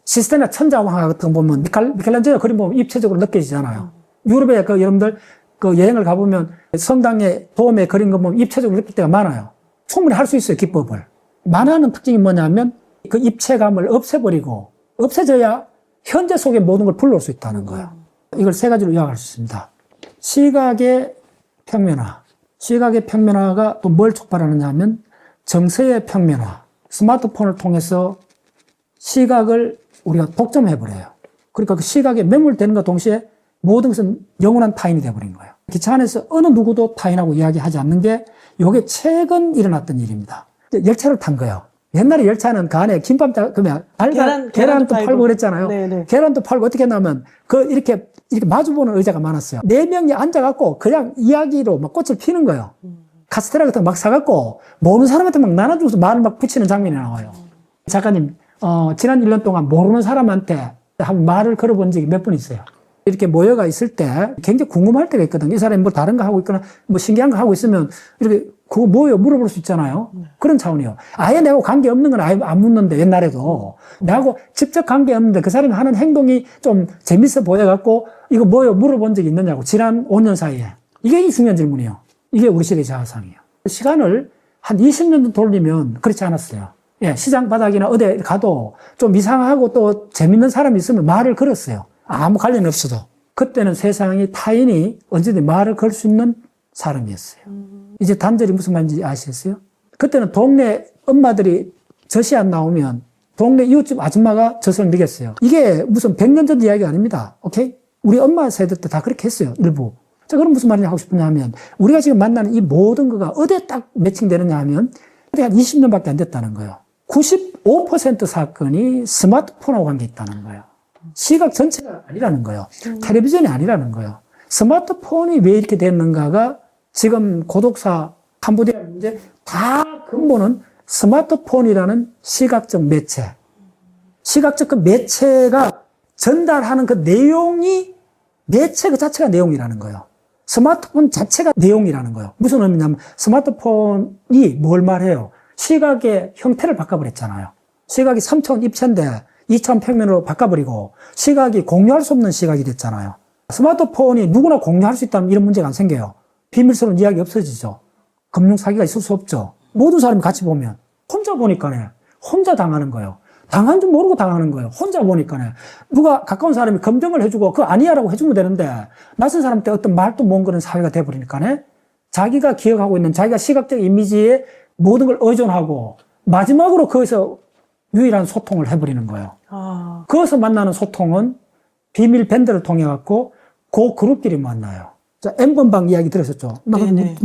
시스테나 천자왕화 같은 거 보면 미켈란젤로 그림 보면 입체적으로 느껴지잖아요. 유럽에 여러분들 여행을 가보면 성당의 도움에 그린 거 보면 입체적으로 느낄 때가 많아요. 충분히 할 수 있어요, 기법을. 만화는 특징이 뭐냐면 그 입체감을 없애버리고 없애져야 현재 속에 모든 걸 불러올 수 있다는 거예요. 이걸 세 가지로 요약할 수 있습니다. 시각의 평면화. 시각의 평면화가 또 뭘 촉발하느냐 하면 정서의 평면화. 스마트폰을 통해서 시각을 우리가 독점해버려요. 그러니까 그 시각에 매몰되는과 동시에 모든 것은 영원한 타인이 되어버린 거예요. 기차 안에서 어느 누구도 타인하고 이야기하지 않는 게 이게 최근 일어났던 일입니다. 열차를 탄 거예요. 옛날에 열차는 그 안에 김밥, 계란도 팔고 그랬잖아요. 네네. 계란도 팔고 어떻게 했냐면, 이렇게 마주보는 의자가 많았어요. 4명이 앉아갖고 그냥 이야기로 막 꽃을 피는 거예요. 카스테라 같은 거 막 사갖고, 모르는 사람한테 막 나눠주면서 말을 막 붙이는 장면이 나와요. 작가님, 지난 1년 동안 모르는 사람한테 한 말을 걸어본 적이 몇 번 있어요. 이렇게 모여가 있을 때 굉장히 궁금할 때가 있거든요. 이 사람이 뭐 다른 거 하고 있거나 뭐 신기한 거 하고 있으면 이렇게 그거 뭐예요? 물어볼 수 있잖아요. 그런 차원이요. 아예 내하고 관계 없는 건 아예 안 묻는데 옛날에도 내하고 직접 관계 없는데 그 사람이 하는 행동이 좀 재밌어 보여갖고 이거 뭐예요? 물어본 적이 있느냐고 지난 5년 사이에. 이게 중요한 질문이에요. 이게 우리 시대의 자화상이에요. 시간을 한 20년 정도 돌리면 그렇지 않았어요. 예, 시장 바닥이나 어디 가도 좀 이상하고 또 재밌는 사람이 있으면 말을 걸었어요. 아무 관련 없어도. 그때는 세상이 타인이 언제든지 말을 걸 수 있는 사람이었어요. 이제 단절이 무슨 말인지 아시겠어요? 그때는 동네 엄마들이 젖이 안 나오면 동네 이웃집 아줌마가 젖을 먹였어요. 이게 무슨 100년 전 이야기가 아닙니다. 오케이? 우리 엄마 세대 때 다 그렇게 했어요. 일부. 자, 그럼 무슨 말이냐 하고 싶으냐 하면 우리가 지금 만나는 이 모든 거가 어디에 딱 매칭되느냐 하면 어디 한 20년밖에 안 됐다는 거예요. 95% 사건이 스마트폰하고 관계 있다는 거예요. 시각 전체가 아니라는 거예요. 텔레비전이 아니라는 거예요. 스마트폰이 왜 이렇게 됐는가가 지금 고독사, 캄보디아 문제 다 근본은 스마트폰이라는 시각적 매체. 시각적 그 매체가 전달하는 그 내용이 매체 그 자체가 내용이라는 거예요. 스마트폰 자체가 내용이라는 거예요. 무슨 의미냐면 스마트폰이 뭘 말해요? 시각의 형태를 바꿔버렸잖아요. 시각이 3차원 입체인데 2차원 평면으로 바꿔버리고 시각이 공유할 수 없는 시각이 됐잖아요. 스마트폰이 누구나 공유할 수 있다면 이런 문제가 안 생겨요. 비밀스러운 이야기 없어지죠. 금융 사기가 있을 수 없죠. 모든 사람이 같이 보면 혼자 보니까네 혼자 당하는 거예요. 당한 줄 모르고 당하는 거예요. 혼자 보니까네 누가 가까운 사람이 검증을 해주고 그거 아니야라고 해주면 되는데 낯선 사람한테 어떤 말도 못 거는 사회가 돼버리니까네 자기가 기억하고 있는 자기가 시각적 이미지에 모든 걸 의존하고 마지막으로 거기서 유일한 소통을 해버리는 거예요. 거기서 만나는 소통은 비밀 밴드를 통해 갖고 그 그룹끼리 만나요. 자, N번방 이야기 들으셨죠? 나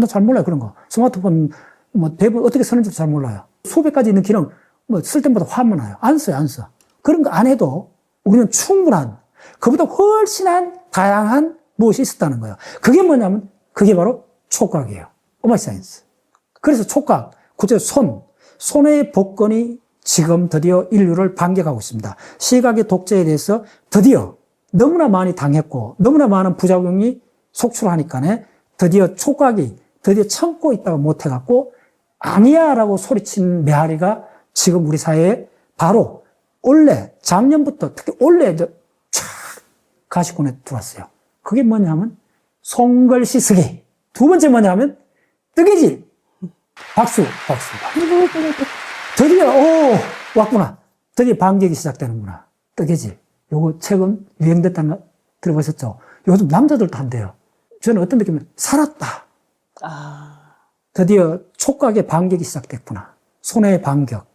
잘 몰라요, 그런 거. 스마트폰, 대부분 어떻게 쓰는지도 잘 몰라요. 수백 가지 있는 기능, 쓸 때마다 화만 나요. 안 써요, 안 써. 그런 거 안 해도 우리는 충분한, 그보다 훨씬한 다양한 무엇이 있었다는 거예요. 그게 뭐냐면, 그게 바로 촉각이에요. 음악 사이언스. 그래서 촉각, 구체적으로 손의 복근이 지금 드디어 인류를 반격하고 있습니다. 시각의 독재에 대해서 드디어 너무나 많이 당했고 너무나 많은 부작용이 속출하니까 드디어 촉각이 드디어 참고 있다가 못해갖고 아니야 라고 소리친 메아리가 지금 우리 사회에 바로 올해 작년부터 특히 올해 쫙 가시권에 들어왔어요. 그게 뭐냐면 손글씨 쓰기. 두 번째 뭐냐면 뜨개질. 박수. 드디어 왔구나. 드디어 반격이 시작되는구나. 뜨개질. 요거 최근 유행됐다는 거 들어보셨죠? 요즘 남자들도 한대요. 저는 어떤 느낌이면 살았다. 드디어 촉각의 반격이 시작됐구나. 손의 반격.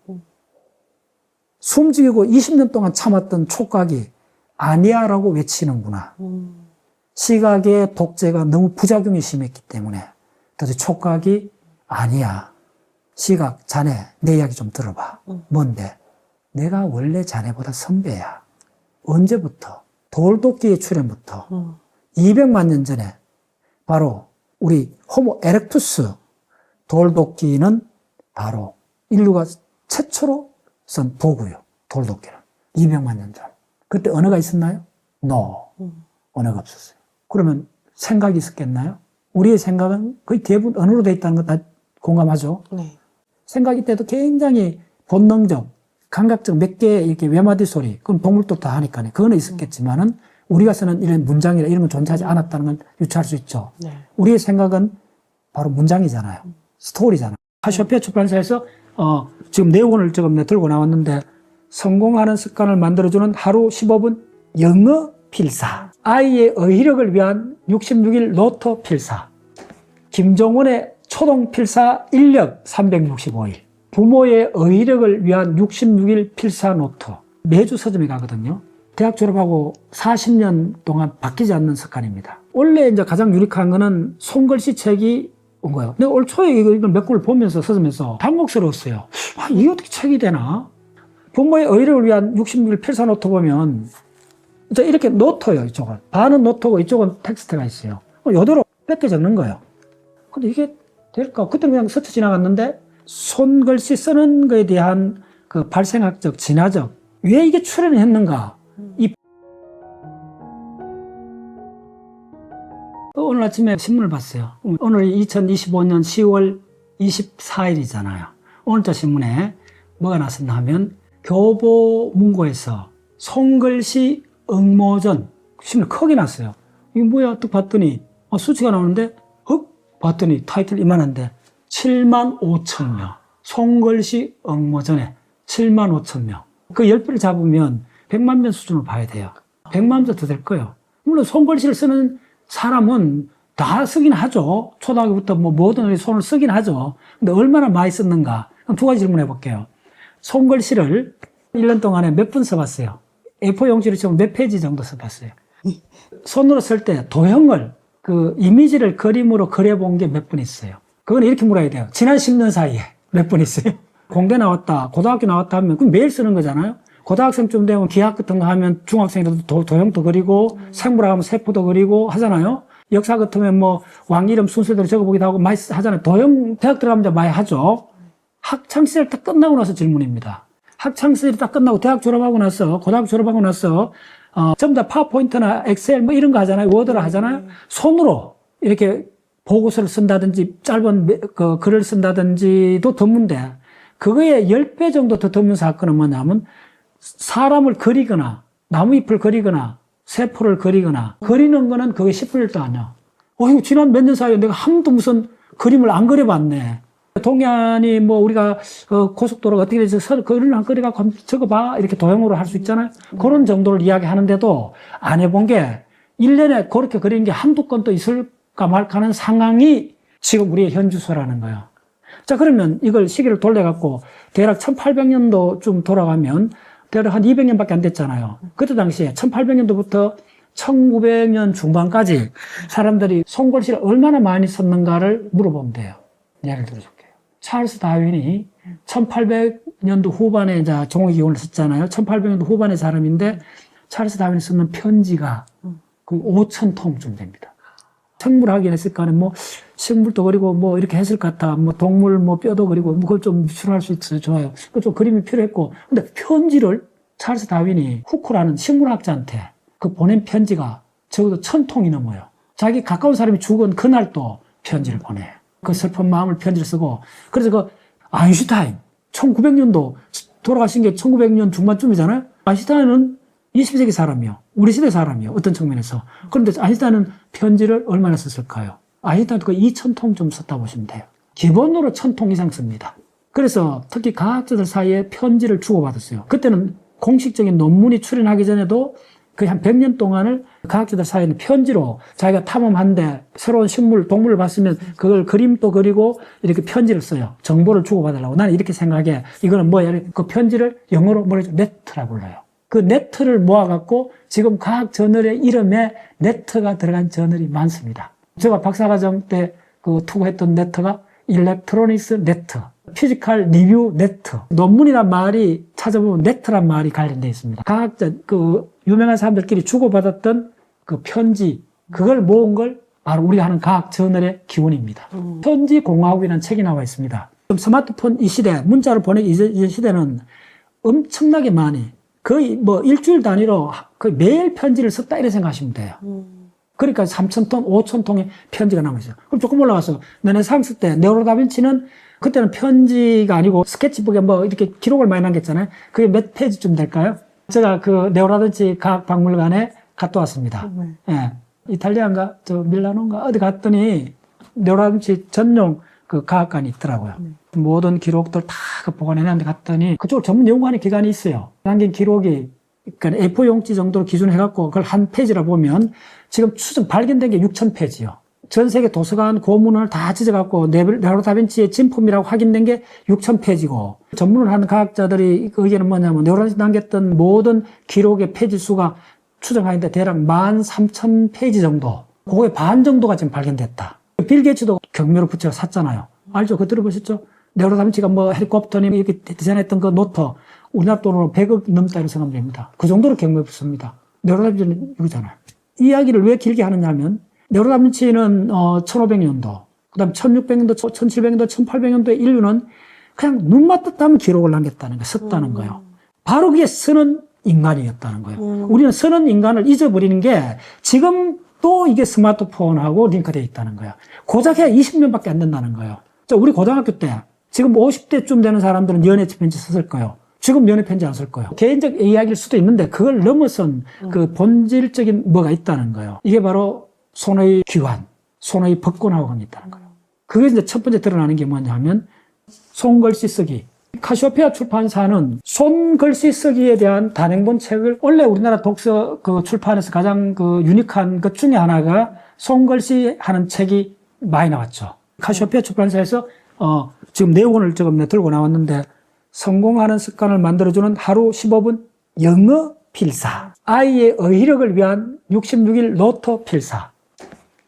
숨죽이고 20년 동안 참았던 촉각이 아니야 라고 외치는구나. 시각의 독재가 너무 부작용이 심했기 때문에 드디어 촉각이 아니야. 시각, 자네, 내 이야기 좀 들어봐. 뭔데? 내가 원래 자네보다 선배야. 언제부터? 돌도끼의 출현부터 200만 년 전에 바로 우리 호모 에렉투스 돌도끼는 바로 인류가 최초로 쓴 도구요. 돌도끼는. 200만 년 전. 그때 언어가 있었나요? No. 언어가 없었어요. 그러면 생각이 있었겠나요? 우리의 생각은 거의 대부분 언어로 되어 있다는 거 다 공감하죠? 네. 생각이 때도 굉장히 본능적, 감각적 몇 개의 이렇게 외마디 소리, 그건 동물도 다 하니까요. 그거는 있었겠지만은 우리가 쓰는 이런 문장이나 이런 건 존재하지 않았다는 건 유추할 수 있죠. 네. 우리의 생각은 바로 문장이잖아요. 스토리잖아요. 카시오페아 출판사에서 지금 내용을 지금 들고 나왔는데 성공하는 습관을 만들어주는 하루 15분 영어 필사. 아이의 어휘력을 위한 66일 노트 필사. 김종원의 초동 필사 인력 365일. 부모의 어휘력을 위한 66일 필사 노트. 매주 서점에 가거든요. 대학 졸업하고 40년 동안 바뀌지 않는 습관입니다. 원래 이제 가장 유력한 거는 손글씨 책이 온 거예요. 근데 올 초에 이걸 몇 권을 보면서 서점에서 당혹스러웠어요. 이게 어떻게 책이 되나? 부모의 어휘력을 위한 66일 필사 노트 보면 이제 이렇게 노트예요. 이쪽은. 반은 노트고 이쪽은 텍스트가 있어요. 이대로 뺏겨 적는 거예요. 근데 이게 될까? 그때는 그냥 스쳐 지나갔는데 손글씨 쓰는 거에 대한 그 발생학적, 진화적 왜 이게 출현했는가? 오늘 아침에 신문을 봤어요. 오늘 2025년 10월 24일이잖아요. 오늘자 신문에 뭐가 났었나 하면 교보문고에서 손글씨 응모전 신문 크게 났어요. 이게 뭐야? 또 봤더니 수치가 나오는데 봤더니 타이틀 이만한데 7만 5천 명. 손글씨 응모전에 7만 5천 명. 그 10배를 잡으면 100만 명 수준으로 봐야 돼요. 100만 명 더 될 거예요. 물론 손글씨를 쓰는 사람은 다 쓰긴 하죠. 초등학교부터 모든 손을 쓰긴 하죠. 근데 얼마나 많이 썼는가? 두 가지 질문해 볼게요. 손글씨를 1년 동안에 몇 분 써봤어요? A4 용지로 치면 몇 페이지 정도 써봤어요? 손으로 쓸 때 도형을, 그 이미지를 그림으로 그려본 게 몇 분 있어요? 그건 이렇게 물어야 돼요. 지난 10년 사이에 몇 분 있어요? 공대 나왔다, 고등학교 나왔다 하면 그럼 매일 쓰는 거잖아요? 고등학생쯤 되면 기하 같은 거 하면 중학생이라도 도형도 그리고 생물학 하면 세포도 그리고 하잖아요. 역사 같으면 왕 이름 순서대로 적어보기도 하고 많이 하잖아요. 도형 대학 들어가면 이제 많이 하죠. 학창시절 다 끝나고 나서 질문입니다. 학창시절이 다 끝나고 대학 졸업하고 나서 고등학교 졸업하고 나서 전부 다 파워포인트나 엑셀 이런 거 하잖아요. 워드를 하잖아요. 손으로 이렇게 보고서를 쓴다든지 짧은 그 글을 쓴다든지도 드문데 그거에 10배 정도 더 드문 사건은 뭐냐면 사람을 그리거나 나무잎을 그리거나 세포를 그리거나 그리는 거는 그게 10분일도 아니야. 이거 지난 몇 년 사이에 내가 한 번도 무슨 그림을 안 그려봤네. 동양이 우리가 고속도로가 어떻게 돼서 그림을 안 그려갖고 한번 적어봐 이렇게 도형으로 할 수 있잖아요. 그런 정도를 이야기하는데도 안 해본 게 1년에 그렇게 그린 게 한두 건도 있을까 말까 하는 상황이 지금 우리의 현주소라는 거예요. 자, 그러면 이걸 시기를 돌려갖고 대략 1800년도 좀 돌아가면 대략 한 200년밖에 안 됐잖아요. 그때 당시에 1800년도부터 1900년 중반까지 사람들이 손글씨를 얼마나 많이 썼는가를 물어보면 돼요. 예를 들어줄게요. 찰스 다윈이 1800년도 후반에 종이기원을 썼잖아요. 1800년도 후반의 사람인데 찰스 다윈이 쓰는 편지가 그 5,000통쯤 됩니다. 생물학이 했을까 하는 뭐 식물도 그리고 뭐 이렇게 했을 것 같아. 뭐 동물 뭐 뼈도 그리고 뭐 그걸 좀 추론할 수 있어요. 좋아요. 그 좀 그림이 필요했고. 근데 편지를 찰스 다윈이 후크라는 식물학자한테 그 보낸 편지가 적어도 1000통이 넘어요. 자기 가까운 사람이 죽은 그날 또 편지를 보내. 그 슬픈 마음을 편지를 쓰고. 그래서 그 아인슈타인 1900년도 돌아가신 게 1900년 중반쯤이잖아요. 아인슈타인은 20세기 사람이요. 우리 시대 사람이요. 어떤 측면에서. 그런데 아인슈타인은 편지를 얼마나 썼을까요? 아인슈타인도 그 2000통 좀 썼다 보시면 돼요. 기본으로 1000통 이상 씁니다. 그래서 특히 과학자들 사이에 편지를 주고받았어요. 그때는 공식적인 논문이 출연하기 전에도 거의 한 100년 동안을 과학자들 사이에는 편지로 자기가 탐험한데 새로운 식물, 동물을 봤으면 그걸 그림도 그리고 이렇게 편지를 써요. 정보를 주고받으려고. 나는 이렇게 생각해. 이거는 뭐야? 그 편지를 영어로 뭐라죠? 네트라고 불러요. 그 네트를 모아갖고 지금 과학 저널의 이름에 네트가 들어간 저널이 많습니다. 제가 박사과정 때 그 투고했던 네트가 일렉트로닉스 네트, 피지컬 리뷰 네트. 논문이란 말이 찾아보면 네트란 말이 관련되어 있습니다. 과학자, 그 유명한 사람들끼리 주고받았던 그 편지, 그걸 모은 걸 바로 우리가 하는 과학 저널의 기원입니다. 편지 공화국이라는 책이 나와 있습니다. 스마트폰 이 시대, 문자를 보내기 이전 시대는 엄청나게 많이, 거의 뭐 일주일 단위로 거의 매일 편지를 썼다 이렇게 생각하시면 돼요. 그러니까 3000통, 5000통의 편지가 남아있어요. 그럼 조금 올라가서 르네상스 때 네오나르도 다빈치는 그때는 편지가 아니고 스케치북에 뭐 이렇게 기록을 많이 남겼잖아요. 그게 몇 페이지쯤 될까요? 제가 그 네오나르도 다빈치 과학박물관에 갔다 왔습니다. 예. 이탈리아인가 저 밀라노인가 어디 갔더니 네오나르도 다빈치 전용 그 과학관이 있더라고요. 모든 기록들 다 그 보관해놨는데 갔더니 그쪽 전문 연구하는 기관이 있어요. 남긴 기록이 그러니까 A4 용지 정도로 기준해갖고 그걸 한 페이지라 보면 지금 추정 발견된 게 6000페이지요. 전 세계 도서관 고문을 다 찢어갖고 레오나르도 다빈치의 진품이라고 확인된 게 6000페이지고 전문을 하는 과학자들이 그 의견은 뭐냐면 네오나르도 남겼던 모든 기록의 페이지 수가 추정하는데 대략 13000페이지 정도. 그거의 반 정도가 지금 발견됐다. 빌 게이츠도 경매로 붙여 샀잖아요. 알죠? 그거 들어보셨죠? 네오나르도 다빈치가 뭐 헬리콥터니 이렇게 디자인했던 그 노트 우리나라 돈으로 100억 넘다 이렇게 생각하면 됩니다. 그 정도로 경매에 붙습니다. 네오나르도 다빈치는 이거잖아요. 이 이야기를 왜 길게 하느냐 하면 네오나르도 다빈치는 1500년도, 그 다음 1600년도, 1700년도, 1800년도에 인류는 그냥 눈만 떴다면 기록을 남겼다는 거예요. 썼다는 거예요. 바로 그게 쓰는 인간이었다는 거예요. 우리는 쓰는 인간을 잊어버리는 게 지금 또 이게 스마트폰하고 링크되어 있다는 거예요. 고작 해야 20년밖에 안 된다는 거예요. 우리 고등학교 때 지금 50대쯤 되는 사람들은 연애 편지 썼을 거예요. 지금 연애 편지 안 쓸 거예요. 개인적 이야기일 수도 있는데 그걸 넘어선 그 본질적인 뭐가 있다는 거예요. 이게 바로 손의 귀환, 손의 법권하고 있다는 거예요. 그게 이제 첫 번째 드러나는 게 뭐냐 하면 손글씨 쓰기. 카시오페아 출판사는 손글씨 쓰기에 대한 단행본 책을 원래 우리나라 독서 그 출판에서 가장 그 유니크한 것 중에 하나가 손글씨 하는 책이 많이 나왔죠. 카시오페아 출판사에서 지금 내용을 조금 들고 나왔는데 성공하는 습관을 만들어주는 하루 15분 영어 필사, 아이의 어휘력을 위한 66일 노트 필사,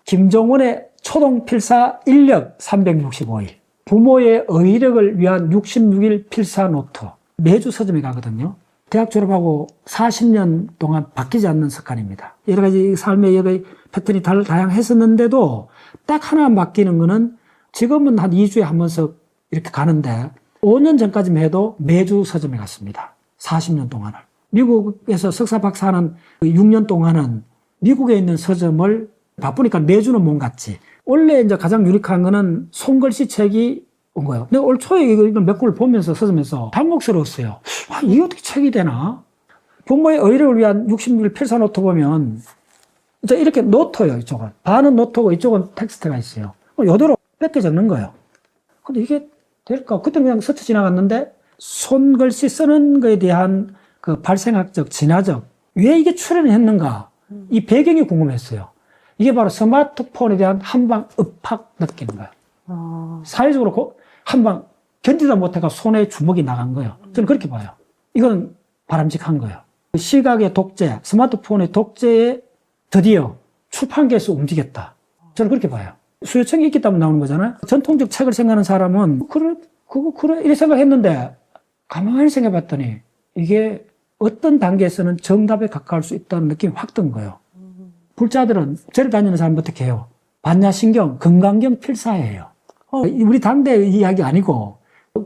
김종원의 초동 필사 인력 365일, 부모의 어휘력을 위한 66일 필사 노트. 매주 서점에 가거든요. 대학 졸업하고 40년 동안 바뀌지 않는 습관입니다. 여러 가지 삶의 여러 패턴이 다양했었는데도 딱 하나 바뀌는 거는 지금은 한 2주에 한 번씩 이렇게 가는데 5년 전까지만 해도 매주 서점에 갔습니다. 40년 동안을. 미국에서 석사 박사하는 6년 동안은 미국에 있는 서점을 바쁘니까 매주는 못 갔지. 원래 이제 가장 유니크한 거는 손글씨 책이 온 거예요. 근데 올 초에 이걸 몇 권을 보면서 서점에서 당혹스러웠어요. 아, 이게 어떻게 책이 되나? 부모의 어휘력을 위한 66일 필사 노트 보면 이제 이렇게 노트예요, 이쪽은. 반은 노트고 이쪽은 텍스트가 있어요. 이대로 뺏겨 적는 거예요. 근데 이게 될까? 그때는 그냥 스쳐 지나갔는데 손글씨 쓰는 거에 대한 그 발생학적, 진화적, 왜 이게 출현했는가? 이 배경이 궁금했어요. 이게 바로 스마트폰에 대한 한방 읍팍 느끼는 거예요. 사회적으로 한방 견디다 못해가 손에 주먹이 나간 거예요. 저는 그렇게 봐요. 이건 바람직한 거예요. 시각의 독재, 스마트폰의 독재에 드디어 출판계에서 움직였다. 저는 그렇게 봐요. 수요청이 있기 때문에 나오는 거잖아요. 전통적 책을 생각하는 사람은 그래 이렇게 생각했는데 가만히 생각해 봤더니 이게 어떤 단계에서는 정답에 가까울 수 있다는 느낌이 확 든 거예요. 불자들은 절을 다니는 사람 어떻게 해요? 반야신경, 금강경 필사예요. 우리 당대의 이야기 아니고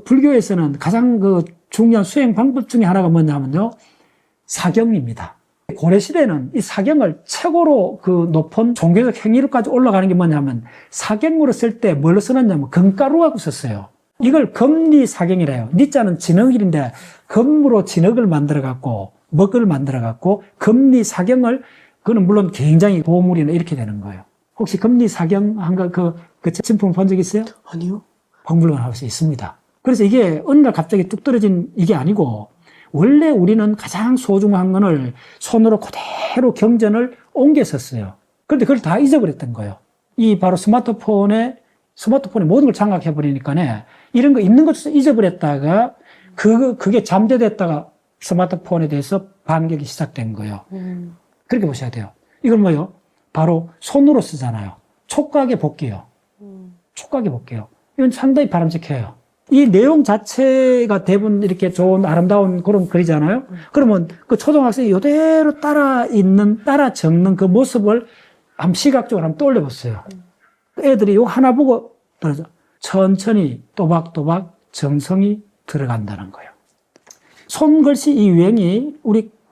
불교에서는 가장 그 중요한 수행 방법 중에 하나가 뭐냐면요, 사경입니다. 고려시대는 이 사경을 최고로 그 높은 종교적 행위로까지 올라가는 게 뭐냐면, 사경으로 쓸 때 뭘로 쓰느냐면 금가루하고 썼어요. 이걸 금리사경이래요. 니자는 진흙일인데 금으로 진흙을 만들어갖고 먹을 만들어갖고 금리사경을, 그거는 물론 굉장히 보물이나 이렇게 되는 거예요. 혹시 금리사경 한가 그 진품 본 적 있어요? 아니요. 박물관 하우스에 있습니다. 그래서 이게 어느 날 갑자기 뚝 떨어진 이게 아니고, 원래 우리는 가장 소중한 거를 손으로 그대로 경전을 옮겨 썼어요. 그런데 그걸 다 잊어버렸던 거예요. 이 바로 스마트폰에 모든 걸 장악해버리니까 이런 거 있는 것도 잊어버렸다가 그게 잠재됐다가 스마트폰에 대해서 반격이 시작된 거예요. 그렇게 보셔야 돼요. 이건 뭐예요? 바로 손으로 쓰잖아요. 촉각의 복귀요. 촉각의 복귀요. 이건 상당히 바람직해요. 이 내용 자체가 대부분 이렇게 좋은 아름다운 그런 글이잖아요. 그러면 그 초등학생이 이대로 따라 적는 그 모습을 시각적으로 한번 떠올려 보세요. 애들이 요 하나 보고 떨어져. 천천히 또박또박 정성이 들어간다는 거예요. 손글씨 이 유행이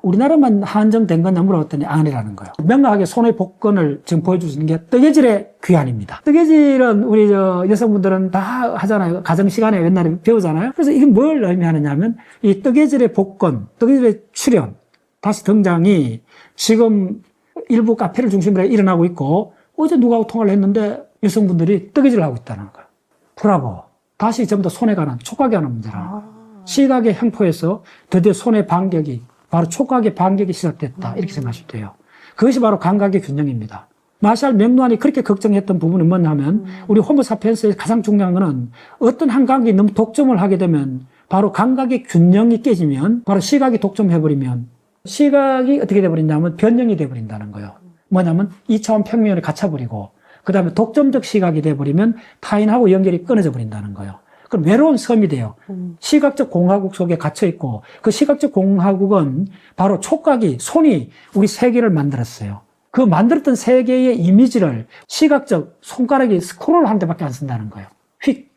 우리나라만 한정된 거냐 물어봤더니 아니라는 거예요. 명확하게 손의 복권을 지금 보여주시는 게 뜨개질의 귀환입니다. 뜨개질은 우리 여성분들은 다 하잖아요. 가정시간에 옛날에 배우잖아요. 그래서 이게 뭘 의미하느냐면, 이 뜨개질의 복권, 뜨개질의 출현, 다시 등장이 지금 일부 카페를 중심으로 일어나고 있고, 어제 누구하고 통화를 했는데 여성분들이 뜨개질을 하고 있다는 거예요. 브라보. 다시 전부 다 손에 관한, 촉각에 관한 문제라는 거예요. 시각의 횡포에서 드디어 손의 반격이, 바로 촉각의 반격이 시작됐다. 이렇게 생각하시면 돼요. 그것이 바로 감각의 균형입니다. 마샬 맥루한이 그렇게 걱정했던 부분은 뭐냐면, 우리 호모사피엔스의 가장 중요한 거는 어떤 한 감각이 너무 독점을 하게 되면, 바로 감각의 균형이 깨지면, 바로 시각이 독점해버리면, 시각이 어떻게 돼버린다면 변형이 돼버린다는 거예요. 뭐냐면 2차원 평면을 갇혀버리고, 그 다음에 독점적 시각이 돼버리면 타인하고 연결이 끊어져 버린다는 거예요. 그럼 외로운 섬이 돼요. 시각적 공화국 속에 갇혀있고, 그 시각적 공화국은 바로 촉각이, 손이 우리 세계를 만들었어요. 그 만들었던 세계의 이미지를 시각적 손가락이 스크롤 하는 데밖에 안 쓴다는 거예요. 휙.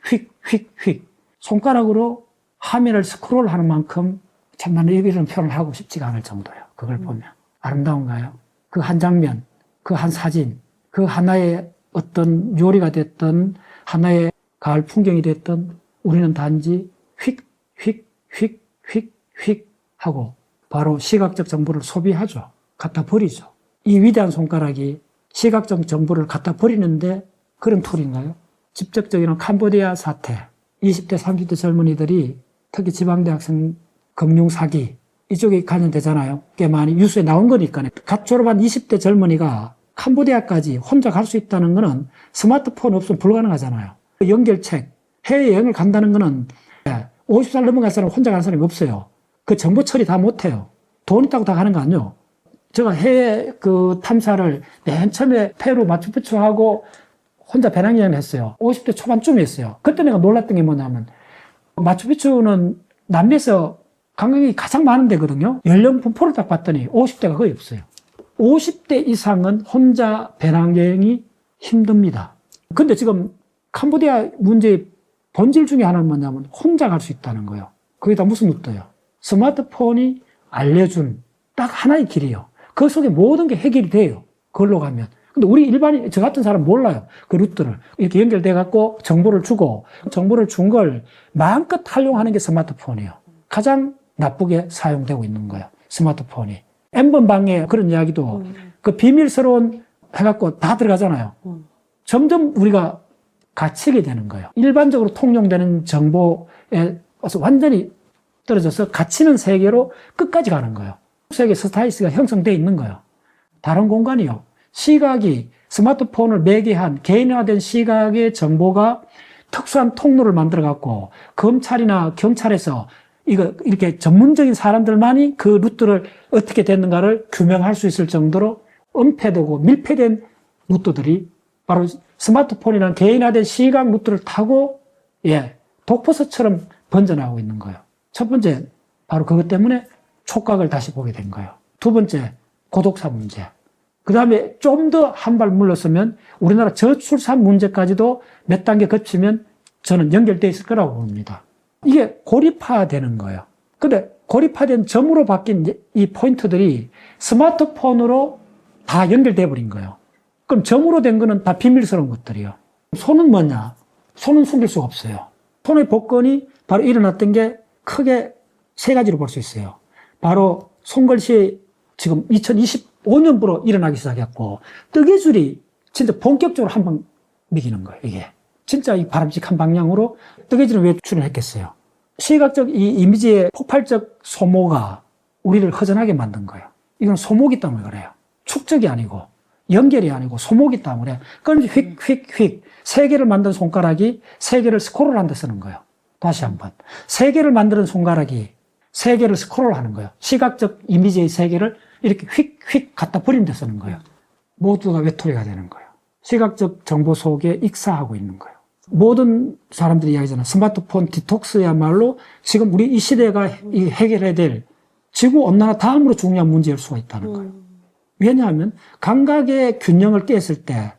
손가락으로 화면을 스크롤 하는 만큼 참 나는 이런 표현을 하고 싶지가 않을 정도예요. 그걸 보면. 아름다운가요? 그 한 장면, 그 한 사진, 그 하나의 어떤 요리가 됐던, 하나의 가을 풍경이 됐던, 우리는 단지 휙 하고 바로 시각적 정보를 소비하죠. 갖다 버리죠. 이 위대한 손가락이 시각적 정보를 갖다 버리는데 그런 툴인가요? 직접적인 캄보디아 사태, 20대, 30대 젊은이들이 특히 지방대학생 금융 사기 이쪽에 관련되잖아요. 꽤 많이 뉴스에 나온 거니까요. 갓 졸업한 20대 젊은이가 캄보디아까지 혼자 갈 수 있다는 거는 스마트폰 없으면 불가능하잖아요. 연결책, 해외여행을 간다는 거는 50살 넘어간 사람 혼자 가는 사람이 없어요. 그 정보 처리 다 못해요. 돈 있다고 다 가는 거 아니에요. 제가 해외 그 탐사를 맨 처음에 페루 마추픽추하고 혼자 배낭여행을 했어요. 50대 초반쯤이었어요. 그때 내가 놀랐던 게 뭐냐면, 마추픽추는 남미에서 관광객이 가장 많은 데거든요. 연령 분포를 딱 봤더니 50대가 거의 없어요. 50대 이상은 혼자 배낭여행이 힘듭니다. 근데 지금 캄보디아 문제의 본질 중에 하나는 뭐냐면 혼자 갈 수 있다는 거예요. 그게 다 무슨 루트예요? 스마트폰이 알려준 딱 하나의 길이에요. 그 속에 모든 게 해결이 돼요. 그걸로 가면. 근데 우리 일반인, 저 같은 사람 몰라요. 그 루트를. 이렇게 연결돼 갖고 정보를 주고, 정보를 준 걸 마음껏 활용하는 게 스마트폰이에요. 가장 나쁘게 사용되고 있는 거예요. 스마트폰이. N번 방에 그런 이야기도 그 비밀스러운 해갖고 다 들어가잖아요. 점점 우리가 갇히게 되는 거예요. 일반적으로 통용되는 정보에 완전히 떨어져서 갇히는 세계로 끝까지 가는 거예요. 세계 스타일스가 형성되어 있는 거예요. 다른 공간이요. 시각이 스마트폰을 매개한 개인화된 시각의 정보가 특수한 통로를 만들어갖고 검찰이나 경찰에서 이렇게 전문적인 사람들만이 그 루트를 어떻게 됐는가를 규명할 수 있을 정도로 은폐되고 밀폐된 루트들이 바로 스마트폰이라는 개인화된 시각 루트를 타고 독버섯처럼 번져나가고 있는 거예요. 첫 번째, 바로 그것 때문에 촉각을 다시 보게 된 거예요. 두 번째, 고독사 문제. 그 다음에 좀 더 한 발 물러서면 우리나라 저출산 문제까지도 몇 단계 거치면 저는 연결되어 있을 거라고 봅니다. 이게 고립화되는 거예요. 근데 고립화된 점으로 바뀐 이 포인트들이 스마트폰으로 다 연결돼 버린 거예요. 그럼 점으로 된 거는 다 비밀스러운 것들이에요. 손은 뭐냐? 손은 숨길 수가 없어요. 손의 복권이 바로 일어났던 게 크게 세 가지로 볼 수 있어요. 바로 손글씨 지금 2025년부로 일어나기 시작했고, 뜨개줄이 진짜 본격적으로 한 방 매기는 거예요, 이게. 진짜 이 바람직한 방향으로 뜨개질은 왜 출연했겠어요? 시각적 이 이미지의 폭발적 소모가 우리를 허전하게 만든 거예요. 이건 소모기 때문에 그래요. 축적이 아니고, 연결이 아니고 소모기 때문에. 그럼 휙휙휙 세 개를 만든 손가락이 세 개를 스크롤 한다 쓰는 거예요. 다시 한번. 세 개를 만드는 손가락이 세 개를 스크롤 하는 거예요. 시각적 이미지의 세 개를 이렇게 휙휙 갖다 버린 데 쓰는 거예요. 모두가 외톨이가 되는 거예요. 시각적 정보 속에 익사하고 있는 거예요. 모든 사람들이 이야기하잖아요. 스마트폰 디톡스야말로 지금 우리 이 시대가 해결해야 될 지구온난화 다음으로 중요한 문제일 수가 있다는 거예요. 왜냐하면 감각의 균형을 깼을 때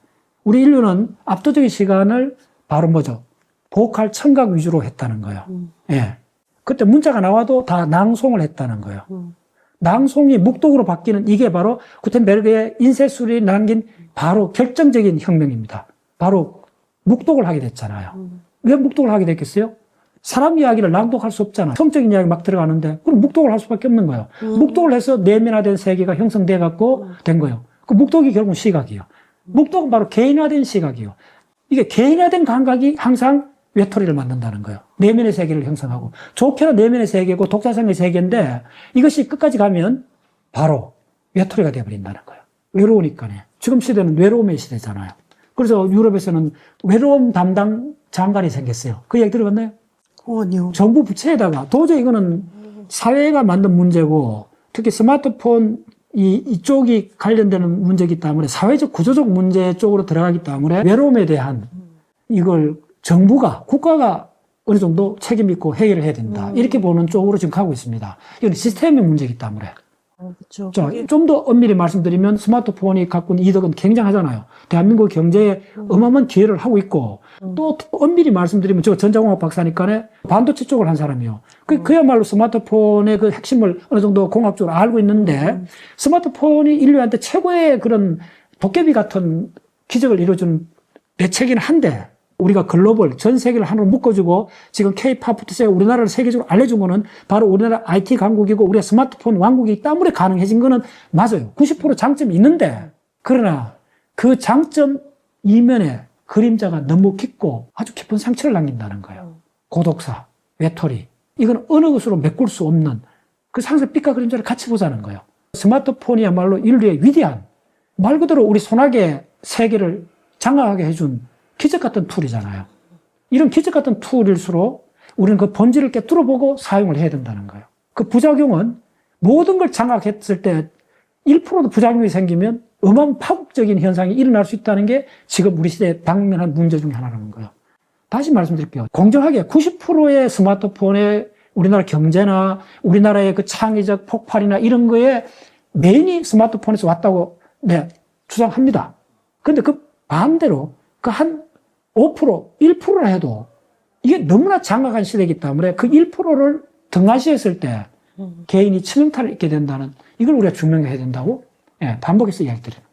우리 인류는 압도적인 시간을 바로 뭐죠? 보컬 청각 위주로 했다는 거예요. 예. 그때 문자가 나와도 다 낭송을 했다는 거예요. 낭송이 묵독으로 바뀌는 이게 바로 구텐베르그의 인쇄술이 남긴 바로 결정적인 혁명입니다. 바로 묵독을 하게 됐잖아요. 왜 묵독을 하게 됐겠어요? 사람 이야기를 낭독할 수 없잖아요. 성적인 이야기 막 들어가는데 그럼 묵독을 할 수밖에 없는 거예요. 묵독을 해서 내면화된 세계가 형성돼 갖고 된 거예요. 그 묵독이 결국은 시각이에요. 묵독은 바로 개인화된 시각이에요. 이게 개인화된 감각이 항상 외톨이를 만든다는 거예요. 내면의 세계를 형성하고. 좋게는 내면의 세계고 독자성의 세계인데 이것이 끝까지 가면 바로 외톨이가 되어버린다는 거예요. 외로우니까요. 지금 시대는 외로움의 시대잖아요. 그래서 유럽에서는 외로움 담당 장관이 생겼어요. 그 얘기 들어봤나요? 아니요. 정부 부처에다가 도저히 이거는 사회가 만든 문제고 특히 스마트폰 이쪽이 관련되는 문제이기 때문에 사회적 구조적 문제 쪽으로 들어가기 때문에 외로움에 대한 이걸 정부가 국가가 어느 정도 책임 있고 해결을 해야 된다. 이렇게 보는 쪽으로 지금 가고 있습니다. 이건 시스템의 문제이기 때문에. 그렇죠. 자, 좀 더 엄밀히 말씀드리면 스마트폰이 갖고 있는 이득은 굉장하잖아요. 대한민국 경제에 어마어마한 기여를 하고 있고 또 엄밀히 말씀드리면 저 전자공학 박사니까 반도체 쪽을 한 사람이에요. 그야말로 스마트폰의 그 핵심을 어느 정도 공학적으로 알고 있는데 스마트폰이 인류한테 최고의 그런 도깨비 같은 기적을 이루어준 대책이긴 한데 우리가 글로벌 전 세계를 하나로 묶어주고 지금 K-팝부터 우리나라를 세계적으로 알려준 거는 바로 우리나라 IT 강국이고 우리가 스마트폰 왕국이기 때문에 가능해진 거는 맞아요. 90% 장점이 있는데 그러나 그 장점 이면에 그림자가 너무 깊고 아주 깊은 상처를 남긴다는 거예요. 고독사, 외톨이. 이건 어느 것으로 메꿀 수 없는 그 상세 빛과 그림자를 같이 보자는 거예요. 스마트폰이야말로 인류의 위대한 말 그대로 우리 손아귀의 세계를 장악하게 해준 기적 같은 툴이잖아요. 이런 기적 같은 툴일수록 우리는 그 본질을 깨뚫어보고 사용을 해야 된다는 거예요. 그 부작용은 모든 걸 장악했을 때 1%도 부작용이 생기면 어마어마한 파국적인 현상이 일어날 수 있다는 게 지금 우리 시대에 당면한 문제 중에 하나라는 거예요. 다시 말씀드릴게요. 공정하게 90%의 스마트폰에 우리나라 경제나 우리나라의 그 창의적 폭발이나 이런 거에 메인이 스마트폰에서 왔다고 네, 주장합니다. 근데 그 반대로 그 한 5%, 1%나 해도 이게 너무나 장악한 시대이기 때문에 그 1%를 등하시했을 때 개인이 치명타를 입게 된다는 이걸 우리가 증명해야 된다고 반복해서 이야기 드립니다.